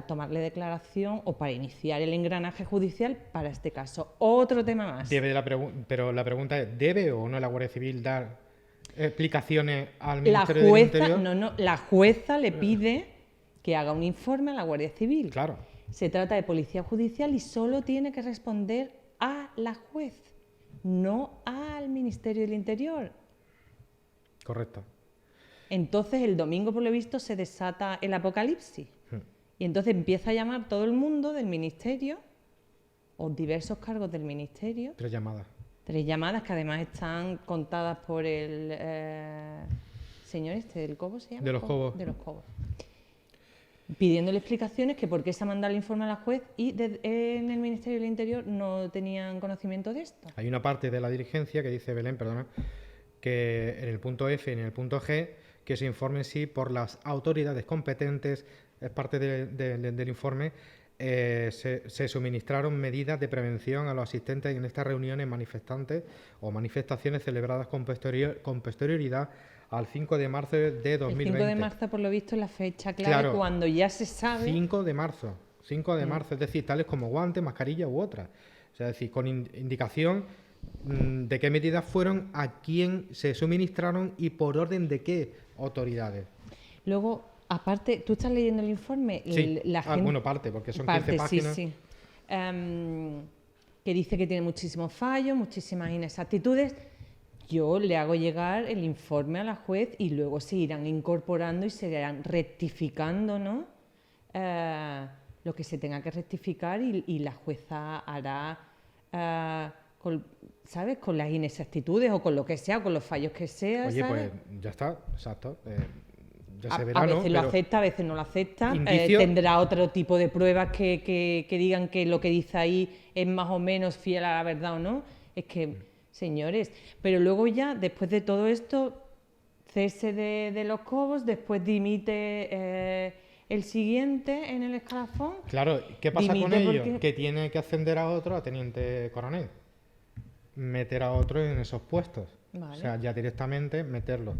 [SPEAKER 1] tomarle declaración o para iniciar el engranaje judicial para este caso? Otro tema más.
[SPEAKER 3] Pero la pregunta es, ¿debe o no la Guardia Civil dar explicaciones al Ministerio del Interior?
[SPEAKER 1] No, la jueza le pide que haga un informe a la Guardia Civil.
[SPEAKER 3] Claro.
[SPEAKER 1] Se trata de policía judicial y solo tiene que responder a la juez, no al Ministerio del Interior.
[SPEAKER 3] Correcto.
[SPEAKER 1] Entonces el domingo, por lo visto, se desata el apocalipsis. Y entonces empieza a llamar todo el mundo del ministerio, o diversos cargos del ministerio.
[SPEAKER 3] 3 llamadas.
[SPEAKER 1] 3 llamadas que además están contadas por el señor del Cobo, ¿se llama?
[SPEAKER 3] De los Cobos.
[SPEAKER 1] De los Cobos. Pidiéndole explicaciones que por qué se ha mandado el informe a la juez y en el Ministerio del Interior no tenían conocimiento de esto.
[SPEAKER 3] Hay una parte de la diligencia que dice Belén, perdona, que en el punto F y en el punto G, que se informe sí por las autoridades competentes, es parte del informe, se suministraron medidas de prevención a los asistentes en estas reuniones manifestantes o manifestaciones celebradas con posterioridad al 5 de marzo de 2020.
[SPEAKER 1] El 5 de marzo, por lo visto, es la fecha clave, cuando ya se sabe...
[SPEAKER 3] 5 de marzo, es decir, tales como guantes, mascarilla u otras. O sea, es decir, con indicación de qué medidas fueron, a quién se suministraron y por orden de qué autoridades.
[SPEAKER 1] Luego, aparte, ¿tú estás leyendo el informe?
[SPEAKER 3] Sí, bueno, parte, porque son 15 páginas.
[SPEAKER 1] Sí. Que dice que tiene muchísimos fallos, muchísimas inexactitudes. Yo le hago llegar el informe a la juez y luego se irán incorporando y se irán rectificando, ¿no? Lo que se tenga que rectificar y la jueza hará, ¿sabes? Con las inexactitudes o con lo que sea, con los fallos que sea.
[SPEAKER 3] Oye,
[SPEAKER 1] ¿sabes?
[SPEAKER 3] Pues ya está, exacto. Ya se
[SPEAKER 1] verá, a veces lo acepta, a veces no lo acepta. Tendrá otro tipo de pruebas que digan que lo que dice ahí es más o menos fiel a la verdad o no. Es que... Señores, pero luego ya, después de todo esto, cese de los Cobos, después dimite el siguiente en el escalafón.
[SPEAKER 3] Claro, ¿qué pasa con ello? Que tiene que ascender a otro, a teniente coronel. Meter a otro en esos puestos. Vale. O sea, ya directamente meterlo.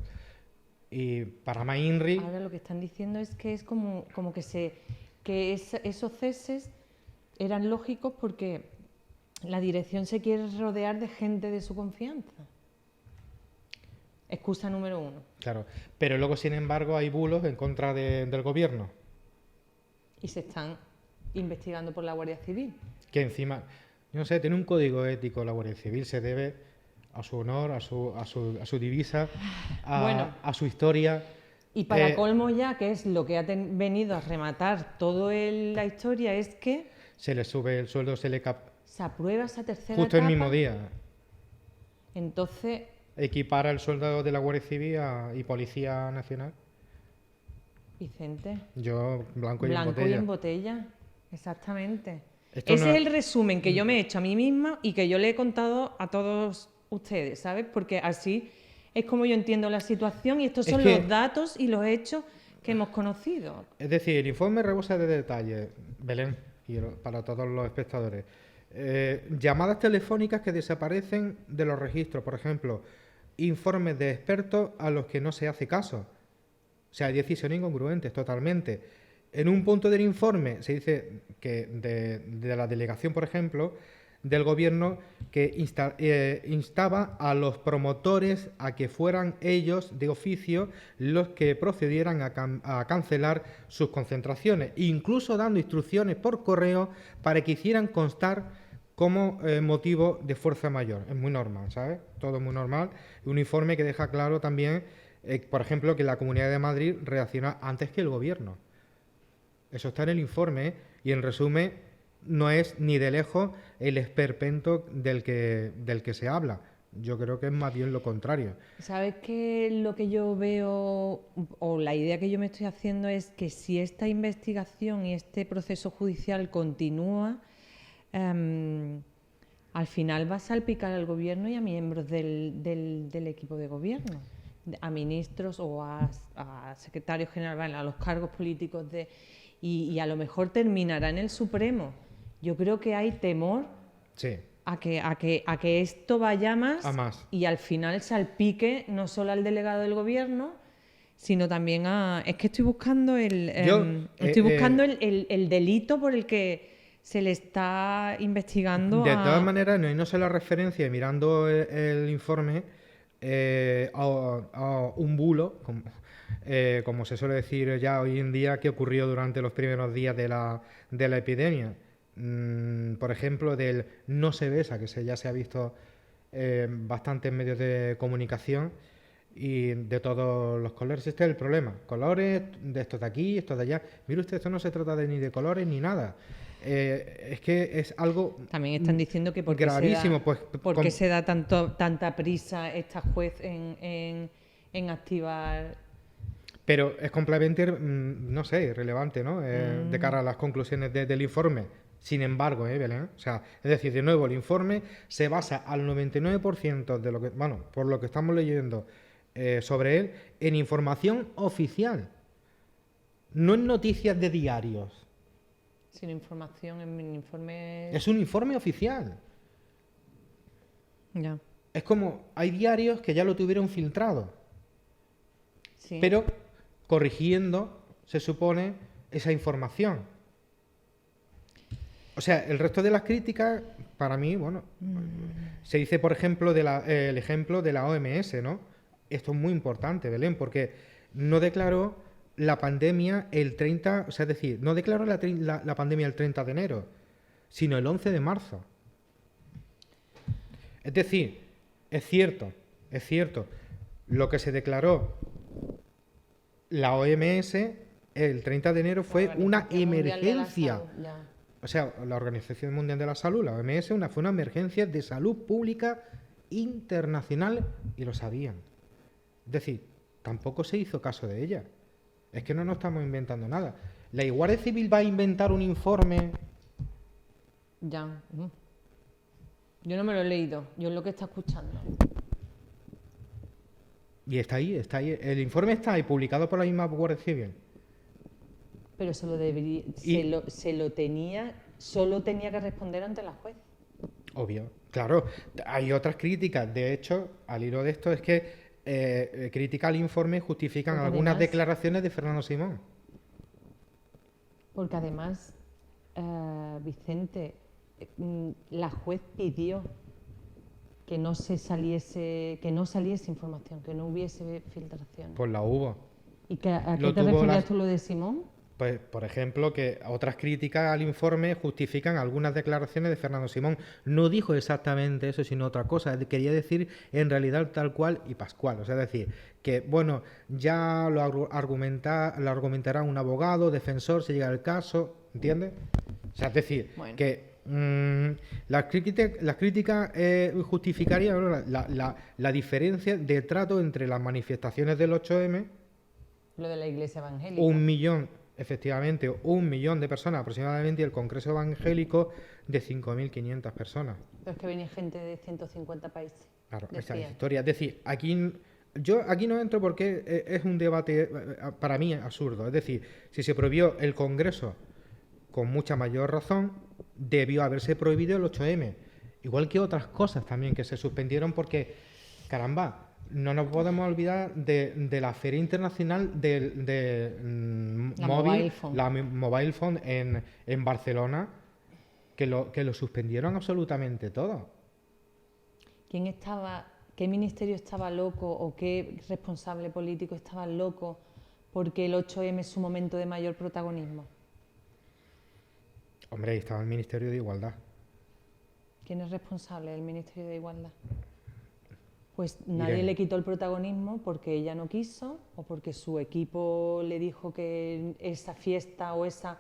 [SPEAKER 3] Y para Mainri...
[SPEAKER 1] Ahora lo que están diciendo es que es como que esos ceses eran lógicos porque... La dirección se quiere rodear de gente de su confianza. Excusa número 1.
[SPEAKER 3] Claro, pero luego, sin embargo, hay bulos en contra del gobierno.
[SPEAKER 1] Y se están investigando por la Guardia Civil.
[SPEAKER 3] Que encima, yo no sé, tiene un código ético la Guardia Civil, se debe a su honor, a su divisa, a su historia.
[SPEAKER 1] Y para colmo ya, que es lo que ha venido a rematar toda la historia, es que...
[SPEAKER 3] Se le sube el sueldo, se
[SPEAKER 1] aprueba esa tercera
[SPEAKER 3] justo
[SPEAKER 1] etapa.
[SPEAKER 3] El mismo día.
[SPEAKER 1] Entonces...
[SPEAKER 3] Equipara el sueldo de la Guardia Civil y Policía Nacional.
[SPEAKER 1] Vicente.
[SPEAKER 3] Yo, blanco y en botella.
[SPEAKER 1] Blanco y en botella, exactamente. Ese es el resumen que yo me he hecho a mí misma y que yo le he contado a todos ustedes, ¿sabes? Porque así Es como yo entiendo la situación y estos son los datos y los hechos que hemos conocido.
[SPEAKER 3] Es decir, el informe rebosa de detalles, Belén, y para todos los espectadores. Llamadas telefónicas que desaparecen de los registros, por ejemplo, informes de expertos a los que no se hace caso. O sea, decisiones incongruentes totalmente. En un punto del informe se dice que de la delegación, por ejemplo, del gobierno, que instaba a los promotores a que fueran ellos de oficio los que procedieran a cancelar sus concentraciones, incluso dando instrucciones por correo para que hicieran constar como motivo de fuerza mayor. Es muy normal, ¿sabes? Todo muy normal. Un informe que deja claro también, por ejemplo, que la Comunidad de Madrid reacciona antes que el gobierno. Eso está en el informe y, en resumen, no es ni de lejos el esperpento del que se habla. Yo creo que es más bien lo contrario.
[SPEAKER 1] ¿Sabes qué? Lo que yo veo, o la idea que yo me estoy haciendo, es que si esta investigación y este proceso judicial continúa, al final va a salpicar al gobierno y a miembros del equipo de gobierno, a ministros o a secretarios generales, a los cargos políticos y a lo mejor terminará en el Supremo. Yo creo que hay temor a que esto vaya más y al final salpique no solo al delegado del gobierno, sino también a... Es que estoy buscando el delito por el que se le está investigando.
[SPEAKER 3] De todas maneras, no sé la referencia, mirando el informe, a un bulo, como se suele decir ya hoy en día, que ocurrió durante los primeros días de la epidemia. Por ejemplo, del no se besa, que ya se ha visto bastante en medios de comunicación y de todos los colores. Este es el problema. Colores, de estos de aquí, estos de allá. Mire usted, esto no se trata ni de colores ni nada. Es que es algo
[SPEAKER 1] también están diciendo que porque
[SPEAKER 3] gravísimo.
[SPEAKER 1] Porque se da tanta prisa esta juez en activar.
[SPEAKER 3] Pero es completamente, no sé, irrelevante, ¿no? De cara a las conclusiones del informe. Sin embargo, Belén, o sea, es decir, de nuevo, el informe se basa al 99% de lo que, bueno, por lo que estamos leyendo sobre él, en información oficial, no en noticias de diarios.
[SPEAKER 1] Sin información, en un informe...
[SPEAKER 3] Es un informe oficial.
[SPEAKER 1] Ya.
[SPEAKER 3] Es como, hay diarios que ya lo tuvieron filtrado,
[SPEAKER 1] sí,
[SPEAKER 3] pero corrigiendo, se supone, esa información. O sea, el resto de las críticas, para mí, bueno, se dice, por ejemplo, el ejemplo de la OMS, ¿no? Esto es muy importante, Belén, porque no declaró la pandemia el 30, o sea, es decir, no declaró la pandemia el 30 de enero, sino el 11 de marzo. Es decir, es cierto, lo que se declaró la OMS el 30 de enero fue una emergencia. O sea, la Organización Mundial de la Salud, la OMS, fue una emergencia de salud pública internacional y lo sabían. Es decir, tampoco se hizo caso de ella. Es que no nos estamos inventando nada. ¿La Guardia Civil va a inventar un informe?
[SPEAKER 1] Ya. Yo no me lo he leído, yo es lo que está escuchando.
[SPEAKER 3] Y está ahí. El informe está ahí, publicado por la misma Guardia Civil.
[SPEAKER 1] Pero solo tenía que responder ante la juez.
[SPEAKER 3] Obvio, claro. Hay otras críticas. De hecho, al hilo de esto es que crítica al informe justifican porque algunas además, declaraciones de Fernando Simón.
[SPEAKER 1] Porque además, Vicente, la juez pidió que no saliese información, que no hubiese filtración.
[SPEAKER 3] Pues la hubo.
[SPEAKER 1] ¿Y a qué te referías tú lo de Simón?
[SPEAKER 3] Pues, por ejemplo, que otras críticas al informe justifican algunas declaraciones de Fernando Simón. No dijo exactamente eso, sino otra cosa. Quería decir, en realidad, tal cual y pascual. O sea, decir, que, bueno, ya lo argumentará un abogado, defensor, si llega el caso, ¿entiendes? O sea, es decir, bueno, que las críticas justificarían la diferencia de trato entre las manifestaciones del 8M...
[SPEAKER 1] Lo de la Iglesia Evangélica.
[SPEAKER 3] 1 millón... Efectivamente, 1 millón de personas aproximadamente, y el Congreso Evangélico de 5.500 personas.
[SPEAKER 1] Pero es que venía gente de 150 países.
[SPEAKER 3] Claro, esa es la historia. Es decir, aquí yo aquí no entro porque es un debate para mí absurdo. Es decir, si se prohibió el Congreso con mucha mayor razón, debió haberse prohibido el 8M. Igual que otras cosas también que se suspendieron porque, caramba, no nos podemos olvidar de la Feria Internacional móvil, la Mobile Phone en Barcelona, que lo suspendieron absolutamente todo.
[SPEAKER 1] ¿Qué ministerio estaba loco o qué responsable político estaba loco porque el 8M es su momento de mayor protagonismo?
[SPEAKER 3] Hombre, ahí estaba el Ministerio de Igualdad.
[SPEAKER 1] ¿Quién es responsable del Ministerio de Igualdad? Pues nadie le quitó el protagonismo porque ella no quiso o porque su equipo le dijo que esa fiesta o esa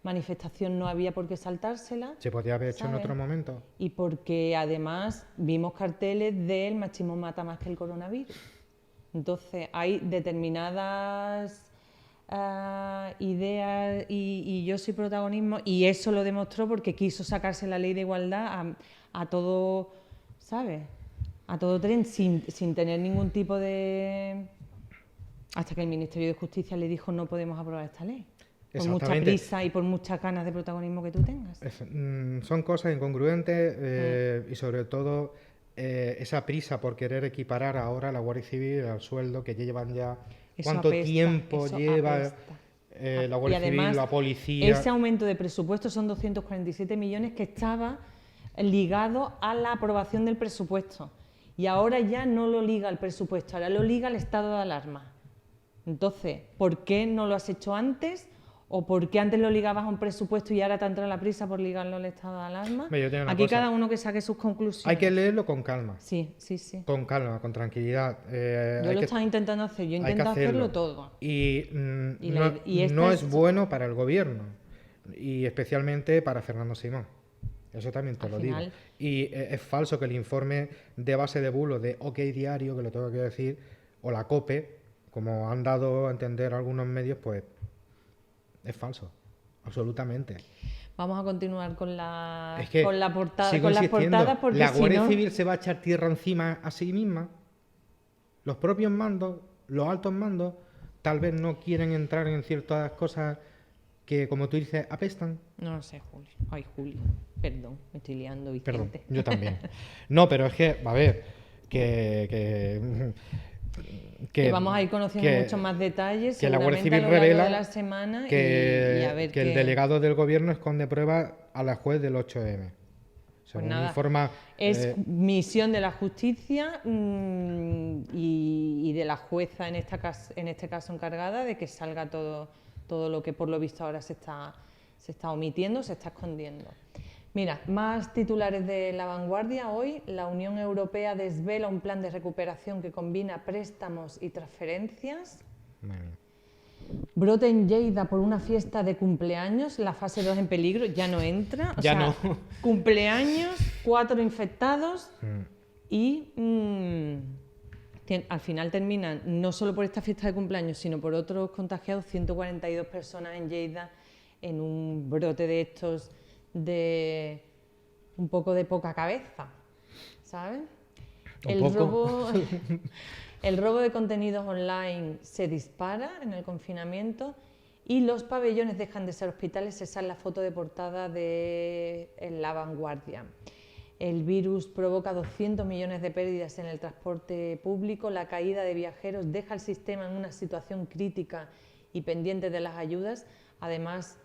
[SPEAKER 1] manifestación no había por qué saltársela.
[SPEAKER 3] Se podía haber hecho en otro momento.
[SPEAKER 1] Y porque además vimos carteles del machismo mata más que el coronavirus. Entonces hay determinadas ideas y yo soy protagonismo, y eso lo demostró porque quiso sacarse la ley de igualdad a todo, ¿sabes? A todo tren sin tener ningún tipo de... Hasta que el Ministerio de Justicia le dijo no podemos aprobar esta ley. Por mucha prisa y por muchas ganas de protagonismo que tú tengas.
[SPEAKER 3] Son cosas incongruentes y sobre todo esa prisa por querer equiparar ahora a la Guardia Civil al sueldo que llevan ya. Eso ¿cuánto apesta, tiempo lleva la Guardia Civil, la policía?
[SPEAKER 1] Ese aumento de presupuesto son 247 millones que estaba ligado a la aprobación del presupuesto. Y ahora ya no lo liga al presupuesto, ahora lo liga al estado de alarma. Entonces, ¿por qué no lo has hecho antes? ¿O por qué antes lo ligabas a un presupuesto y ahora te ha entrado la prisa por ligarlo al estado de alarma? Aquí cada uno que saque sus conclusiones.
[SPEAKER 3] Hay que leerlo con calma.
[SPEAKER 1] Sí.
[SPEAKER 3] Con calma, con tranquilidad.
[SPEAKER 1] Yo lo estaba intentando hacer, yo intento hacerlo todo.
[SPEAKER 3] Y no es bueno para el gobierno, y especialmente para Fernando Simón. Eso también te lo digo. Y es falso que el informe de base de bulos de OK Diario, que lo tengo que decir, o la COPE, como han dado a entender algunos medios, pues es falso, absolutamente.
[SPEAKER 1] Vamos a continuar con la
[SPEAKER 3] portada,
[SPEAKER 1] con las portadas, porque
[SPEAKER 3] la Guardia Civil se va a echar tierra encima a sí misma. Los propios mandos, los altos mandos, tal vez no quieren entrar en ciertas cosas que, como tú dices, apestan.
[SPEAKER 1] No lo sé, Julio. Ay, Julio, perdón, me estoy liando, Vicente.
[SPEAKER 3] Perdón, yo también. No, pero es que, a ver, que
[SPEAKER 1] vamos a ir conociendo muchos más detalles,
[SPEAKER 3] que la Guardia Civil revela de la semana que el delegado del gobierno esconde pruebas a la juez del 8M.
[SPEAKER 1] Pues nada, informa, es misión de la justicia y de la jueza en este caso encargada de que salga todo lo que por lo visto ahora se está omitiendo, se está escondiendo. Mira, más titulares de La Vanguardia hoy. La Unión Europea desvela un plan de recuperación que combina préstamos y transferencias. Brote en Lleida por una fiesta de cumpleaños, la fase 2 en peligro, ya no entra.
[SPEAKER 3] No.
[SPEAKER 1] Cumpleaños, 4 infectados y al final terminan, no solo por esta fiesta de cumpleaños, sino por otros contagiados, 142 personas en Lleida en un brote de estos de un poco de poca cabeza, ¿sabes? El robo de contenidos online se dispara en el confinamiento y los pabellones dejan de ser hospitales. Esa es la foto de portada de La Vanguardia. El virus provoca 200 millones de pérdidas en el transporte público. La caída de viajeros deja al sistema en una situación crítica y pendiente de las ayudas. Además,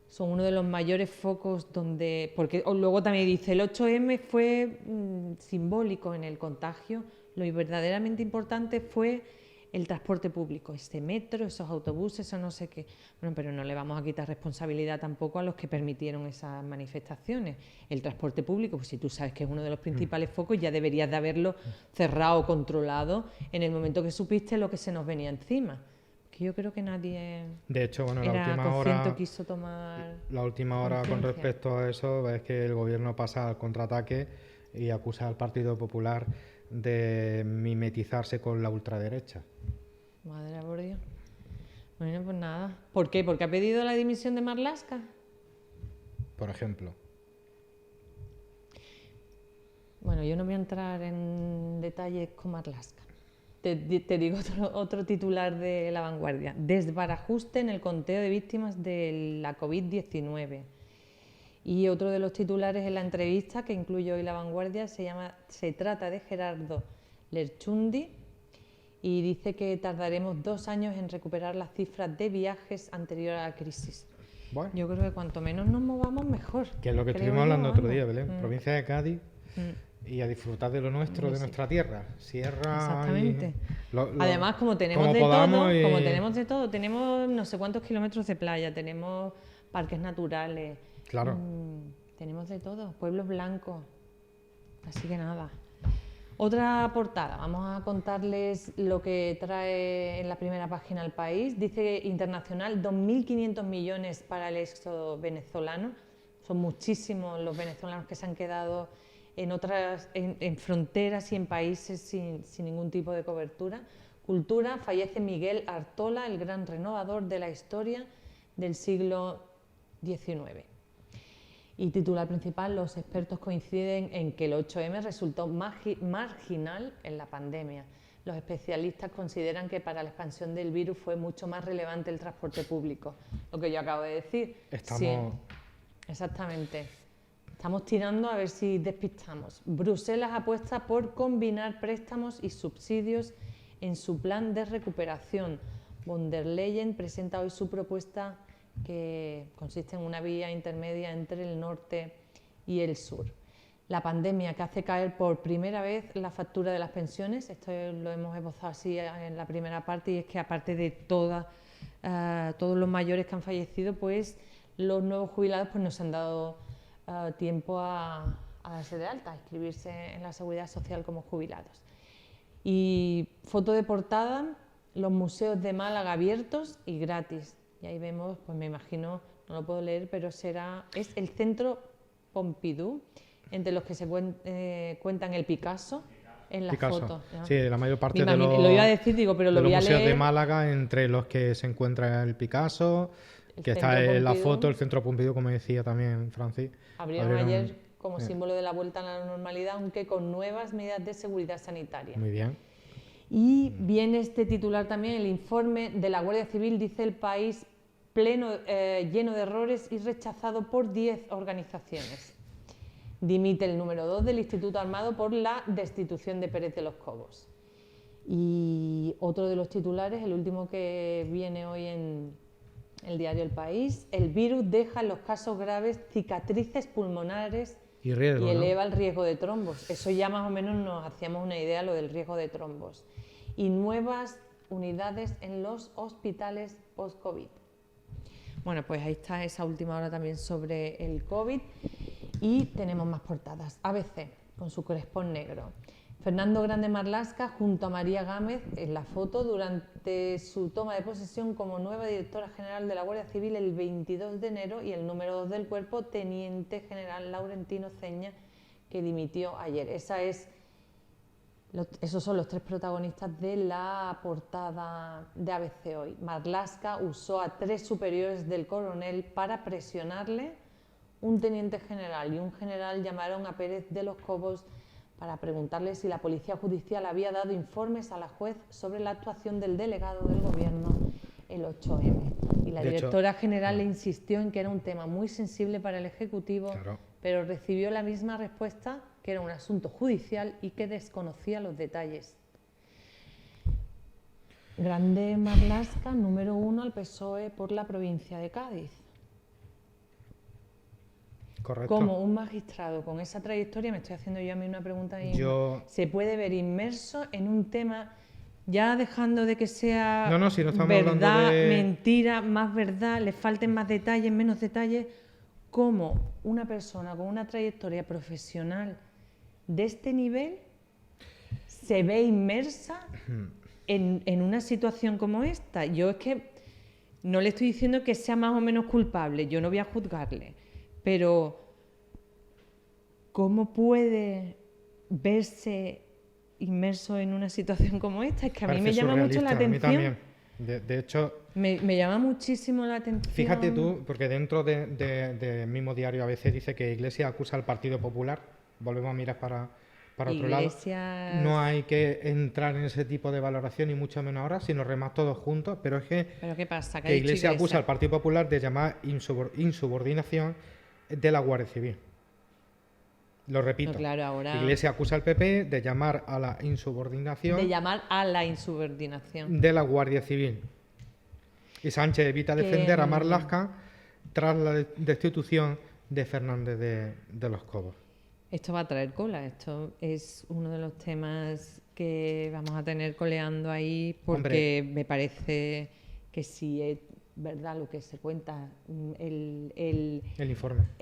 [SPEAKER 1] son uno de los mayores focos donde... Porque luego también dice, el 8M fue simbólico en el contagio. Lo verdaderamente importante fue el transporte público, ese metro, esos autobuses, eso no sé qué. Bueno, pero no le vamos a quitar responsabilidad tampoco a los que permitieron esas manifestaciones. El transporte público, pues si tú sabes que es uno de los principales focos, ya deberías de haberlo cerrado, controlado, en el momento que supiste lo que se nos venía encima. Que yo creo que nadie,
[SPEAKER 3] de hecho, bueno,
[SPEAKER 1] quiso tomar
[SPEAKER 3] la última hora con respecto a eso es que el gobierno pasa al contraataque y acusa al Partido Popular de mimetizarse con la ultraderecha.
[SPEAKER 1] Madre por Dios. Bueno, pues nada. ¿Por qué? ¿Porque ha pedido la dimisión de Marlaska?
[SPEAKER 3] Por ejemplo.
[SPEAKER 1] Bueno, yo no voy a entrar en detalles con Marlaska. Te digo otro titular de La Vanguardia. Desbarajuste en el conteo de víctimas de la COVID-19. Y otro de los titulares en la entrevista que incluye hoy La Vanguardia se trata de Gerardo Lerchundi y dice que tardaremos 2 años en recuperar las cifras de viajes anterior a la crisis.
[SPEAKER 3] Bueno.
[SPEAKER 1] Yo creo que cuanto menos nos movamos, mejor.
[SPEAKER 3] Que es lo que estuvimos hablando otro día, Belén. Provincia de Cádiz. Y a disfrutar de lo nuestro, de nuestra tierra. Sierra.
[SPEAKER 1] Exactamente. Además, como tenemos de todo, tenemos no sé cuántos kilómetros de playa, tenemos parques naturales.
[SPEAKER 3] Claro.
[SPEAKER 1] Tenemos de todo, pueblos blancos. Así que nada. Otra portada, vamos a contarles lo que trae en la primera página El País. Dice internacional 2.500 millones para el éxodo venezolano. Son muchísimos los venezolanos que se han quedado en fronteras y en países sin ningún tipo de cobertura. Cultura, fallece Miguel Artola, el gran renovador de la historia del siglo XIX. Y titular principal, los expertos coinciden en que el 8M resultó marginal en la pandemia. Los especialistas consideran que para la expansión del virus fue mucho más relevante el transporte público. Lo que yo acabo de decir. Sí, exactamente. Estamos tirando a ver si despistamos. Bruselas apuesta por combinar préstamos y subsidios en su plan de recuperación. Von der Leyen presenta hoy su propuesta que consiste en una vía intermedia entre el norte y el sur. La pandemia que hace caer por primera vez la factura de las pensiones, esto lo hemos esbozado así en la primera parte, y es que aparte de todos los mayores que han fallecido, pues los nuevos jubilados pues no se han dado tiempo a darse de alta, a inscribirse en la Seguridad Social como jubilados. Y foto de portada, los museos de Málaga abiertos y gratis. Y ahí vemos, pues me imagino, no lo puedo leer, pero es el Centro Pompidou, entre los que se cuentan el Picasso en la foto. ¿No?
[SPEAKER 3] Sí, la mayor parte de los,
[SPEAKER 1] lo iba a decir, digo, pero lo voy a leer.
[SPEAKER 3] Los museos de Málaga, entre los que se encuentra el Picasso, que está en la foto, el Centro Pompidou, como decía también Francis.
[SPEAKER 1] Abrieron ayer como símbolo de la vuelta a la normalidad, aunque con nuevas medidas de seguridad sanitaria.
[SPEAKER 3] Muy bien.
[SPEAKER 1] Y viene este titular también, el informe de la Guardia Civil, dice El País, lleno de errores y rechazado por 10 organizaciones. Dimite el número 2 del Instituto Armado por la destitución de Pérez de los Cobos. Y otro de los titulares, el último que viene hoy en el diario El País, el virus deja en los casos graves cicatrices pulmonares y eleva el riesgo de trombos. Eso ya más o menos nos hacíamos una idea, lo del riesgo de trombos. Y nuevas unidades en los hospitales post-COVID. Bueno, pues ahí está esa última hora también sobre el COVID. Y tenemos más portadas. ABC, con su crespón negro. Fernando Grande Marlaska junto a María Gámez en la foto durante su toma de posesión como nueva directora general de la Guardia Civil el 22 de enero y el número 2 del cuerpo, teniente general Laurentino Ceña, que dimitió ayer. Esos son los 3 protagonistas de la portada de ABC hoy. Marlaska usó a 3 superiores del coronel para presionarle. Un teniente general y un general llamaron a Pérez de los Cobos para preguntarle si la Policía Judicial había dado informes a la juez sobre la actuación del delegado del Gobierno el 8M. Y la directora general le insistió en que era un tema muy sensible para el Ejecutivo, pero recibió la misma respuesta, que era un asunto judicial y que desconocía los detalles. Grande Marlaska, número 1 al PSOE por la provincia de Cádiz.
[SPEAKER 3] Correcto.
[SPEAKER 1] Como un magistrado con esa trayectoria, me estoy haciendo yo a mí una pregunta, se puede ver inmerso en un tema, ya dejando de que sea
[SPEAKER 3] si no
[SPEAKER 1] verdad, mentira, más verdad, le falten más detalles, menos detalles, como una persona con una trayectoria profesional de este nivel se ve inmersa en una situación como esta. Yo es que no le estoy diciendo que sea más o menos culpable, yo no voy a juzgarle. Pero, ¿cómo puede verse inmerso en una situación como esta? Es que a mí me llama mucho la atención.
[SPEAKER 3] A mí también. De hecho,
[SPEAKER 1] me llama muchísimo la atención.
[SPEAKER 3] Fíjate tú, porque dentro del mismo diario ABC dice que Iglesias acusa al Partido Popular, volvemos a mirar para Para otro lado, no hay que entrar en ese tipo de valoración, y mucho menos ahora, sino remar todos juntos. Pero es que,
[SPEAKER 1] ¿Pero qué pasa?
[SPEAKER 3] que Iglesias acusa al Partido Popular de llamar insubordinación de la Guardia Civil. Lo repito.
[SPEAKER 1] No, claro, ahora...
[SPEAKER 3] Iglesias acusa al PP de llamar a la insubordinación.
[SPEAKER 1] De llamar a la insubordinación.
[SPEAKER 3] De la Guardia Civil. Y Sánchez evita defender a Marlaska tras la destitución de Fernández de los Cobos.
[SPEAKER 1] Esto va a traer cola, esto es uno de los temas que vamos a tener coleando ahí, porque me parece que si es verdad lo que se cuenta, el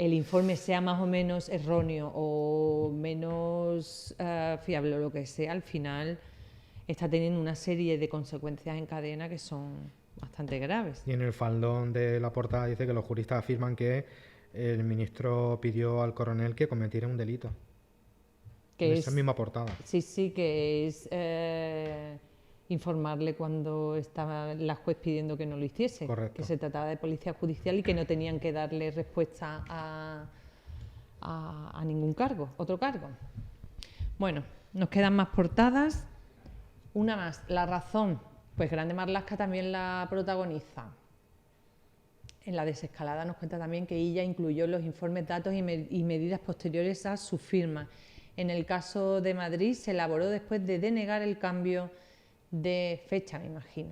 [SPEAKER 1] informe sea más o menos erróneo o menos fiable o lo que sea, al final está teniendo una serie de consecuencias en cadena que son bastante graves.
[SPEAKER 3] Y en el faldón de la portada dice que los juristas afirman que el ministro pidió al coronel que cometiera un delito. En esa misma portada.
[SPEAKER 1] Sí, que es informarle cuando estaba la juez pidiendo que no lo hiciese.
[SPEAKER 3] Correcto.
[SPEAKER 1] Que se trataba de policía judicial y que no tenían que darle respuesta a ningún cargo, otro cargo. Bueno, nos quedan más portadas. Una más, La Razón. Pues Grande Marlaska también la protagoniza. En la desescalada nos cuenta también que ella incluyó los informes, datos y medidas posteriores a su firma. En el caso de Madrid se elaboró después de denegar el cambio de fecha, me imagino.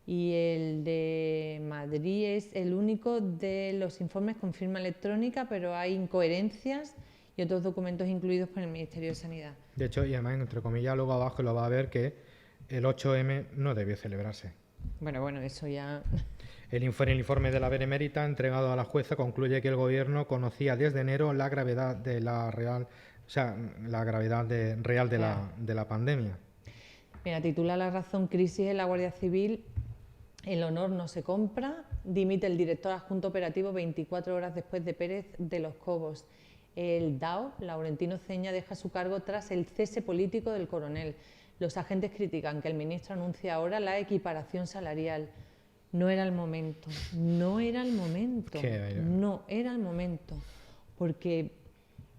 [SPEAKER 1] Y el de Madrid es el único de los informes con firma electrónica, pero hay incoherencias y otros documentos incluidos por el Ministerio de Sanidad.
[SPEAKER 3] De hecho, y además, entre comillas, luego abajo lo va a ver que el 8M no debió celebrarse.
[SPEAKER 1] Bueno, eso ya...
[SPEAKER 3] El informe de la Benemérita entregado a la jueza concluye que el Gobierno conocía desde enero la gravedad de la real, real de la pandemia.
[SPEAKER 1] Mira, titula La Razón: crisis en la Guardia Civil, el honor no se compra, dimite el director adjunto operativo 24 horas después de Pérez de los Cobos. El DAO, Laurentino Ceña, deja su cargo tras el cese político del coronel. Los agentes critican que el ministro anuncie ahora la equiparación salarial. No era el momento, no era el momento, no era el momento, porque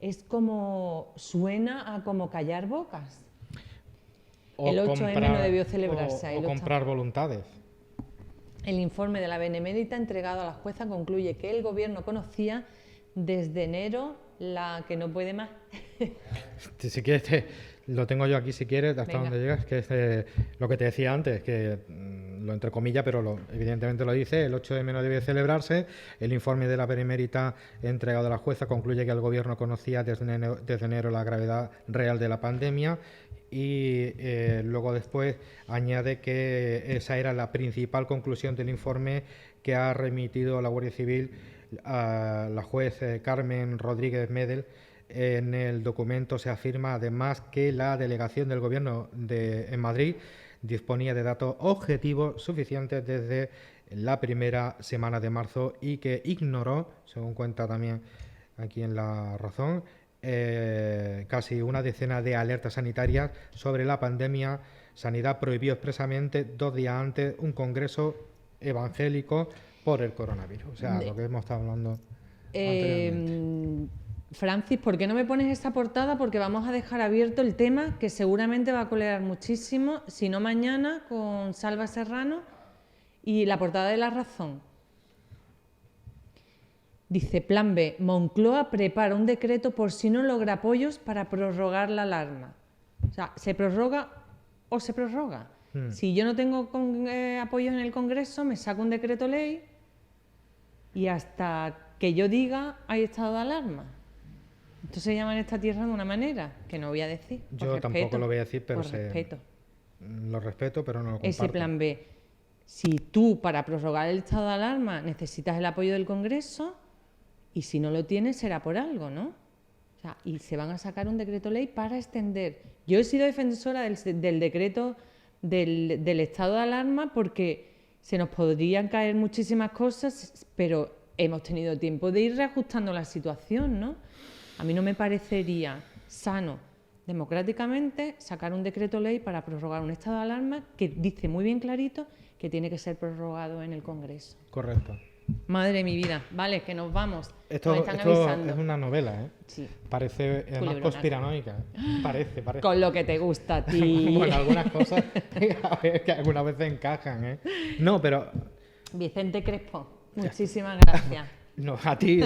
[SPEAKER 1] es como, suena a como callar bocas. El 8M no debió celebrarse.
[SPEAKER 3] O comprar voluntades.
[SPEAKER 1] El informe de la Benemérita entregado a la jueza concluye que el Gobierno conocía desde enero la que no puede más.
[SPEAKER 3] Si quieres, lo tengo yo aquí si quieres, hasta
[SPEAKER 1] Venga.
[SPEAKER 3] donde llegas, que es lo que te decía antes, que lo entre comillas, pero evidentemente lo dice, el 8M no debe celebrarse. El informe de la Benemérita entregado a la jueza concluye que el Gobierno conocía desde enero la gravedad real de la pandemia, y luego después añade que esa era la principal conclusión del informe que ha remitido la Guardia Civil a la juez Carmen Rodríguez Medel. En el documento se afirma además que la delegación del Gobierno en Madrid disponía de datos objetivos suficientes desde la primera semana de marzo y que ignoró, según cuenta también aquí en La Razón, casi una decena de alertas sanitarias sobre la pandemia. Sanidad prohibió expresamente 2 días antes un congreso evangélico por el coronavirus. O sea, lo que hemos estado hablando anteriormente.
[SPEAKER 1] Francis, ¿por qué no me pones esta portada? Porque vamos a dejar abierto el tema que seguramente va a colear muchísimo, si no mañana, con Salva Serrano, y la portada de La Razón. Dice, plan B, Moncloa prepara un decreto por si no logra apoyos para prorrogar la alarma. O sea, ¿se prorroga o se prorroga? Si yo no tengo apoyos en el Congreso, me saco un decreto ley y hasta que yo diga hay estado de alarma. Esto se llama en esta tierra de una manera que no voy a decir.
[SPEAKER 3] Yo tampoco lo voy a decir, pero lo respeto, pero no lo comparto.
[SPEAKER 1] Ese plan B. Si tú, para prorrogar el estado de alarma, necesitas el apoyo del Congreso, y si no lo tienes, será por algo, ¿no? O sea, y se van a sacar un decreto ley para extender. Yo he sido defensora del decreto del estado de alarma porque se nos podrían caer muchísimas cosas, pero hemos tenido tiempo de ir reajustando la situación, ¿no? A mí no me parecería sano democráticamente sacar un decreto ley para prorrogar un estado de alarma que dice muy bien clarito que tiene que ser prorrogado en el Congreso.
[SPEAKER 3] Correcto.
[SPEAKER 1] Madre de mi vida. Vale, que nos vamos.
[SPEAKER 3] Esto
[SPEAKER 1] nos están avisando.
[SPEAKER 3] Es una novela, ¿eh?
[SPEAKER 1] Sí.
[SPEAKER 3] Parece más conspiranoica. Parece.
[SPEAKER 1] Con lo que te gusta a ti.
[SPEAKER 3] Bueno, algunas cosas a ver, que algunas veces encajan, ¿eh? No, pero...
[SPEAKER 1] Vicente Crespo, muchísimas gracias.
[SPEAKER 3] No, a ti.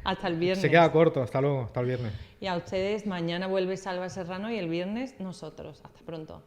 [SPEAKER 1] Hasta el viernes.
[SPEAKER 3] Se queda corto. Hasta luego. Hasta el viernes.
[SPEAKER 1] Y a ustedes, mañana vuelve Salva Serrano y el viernes nosotros. Hasta pronto.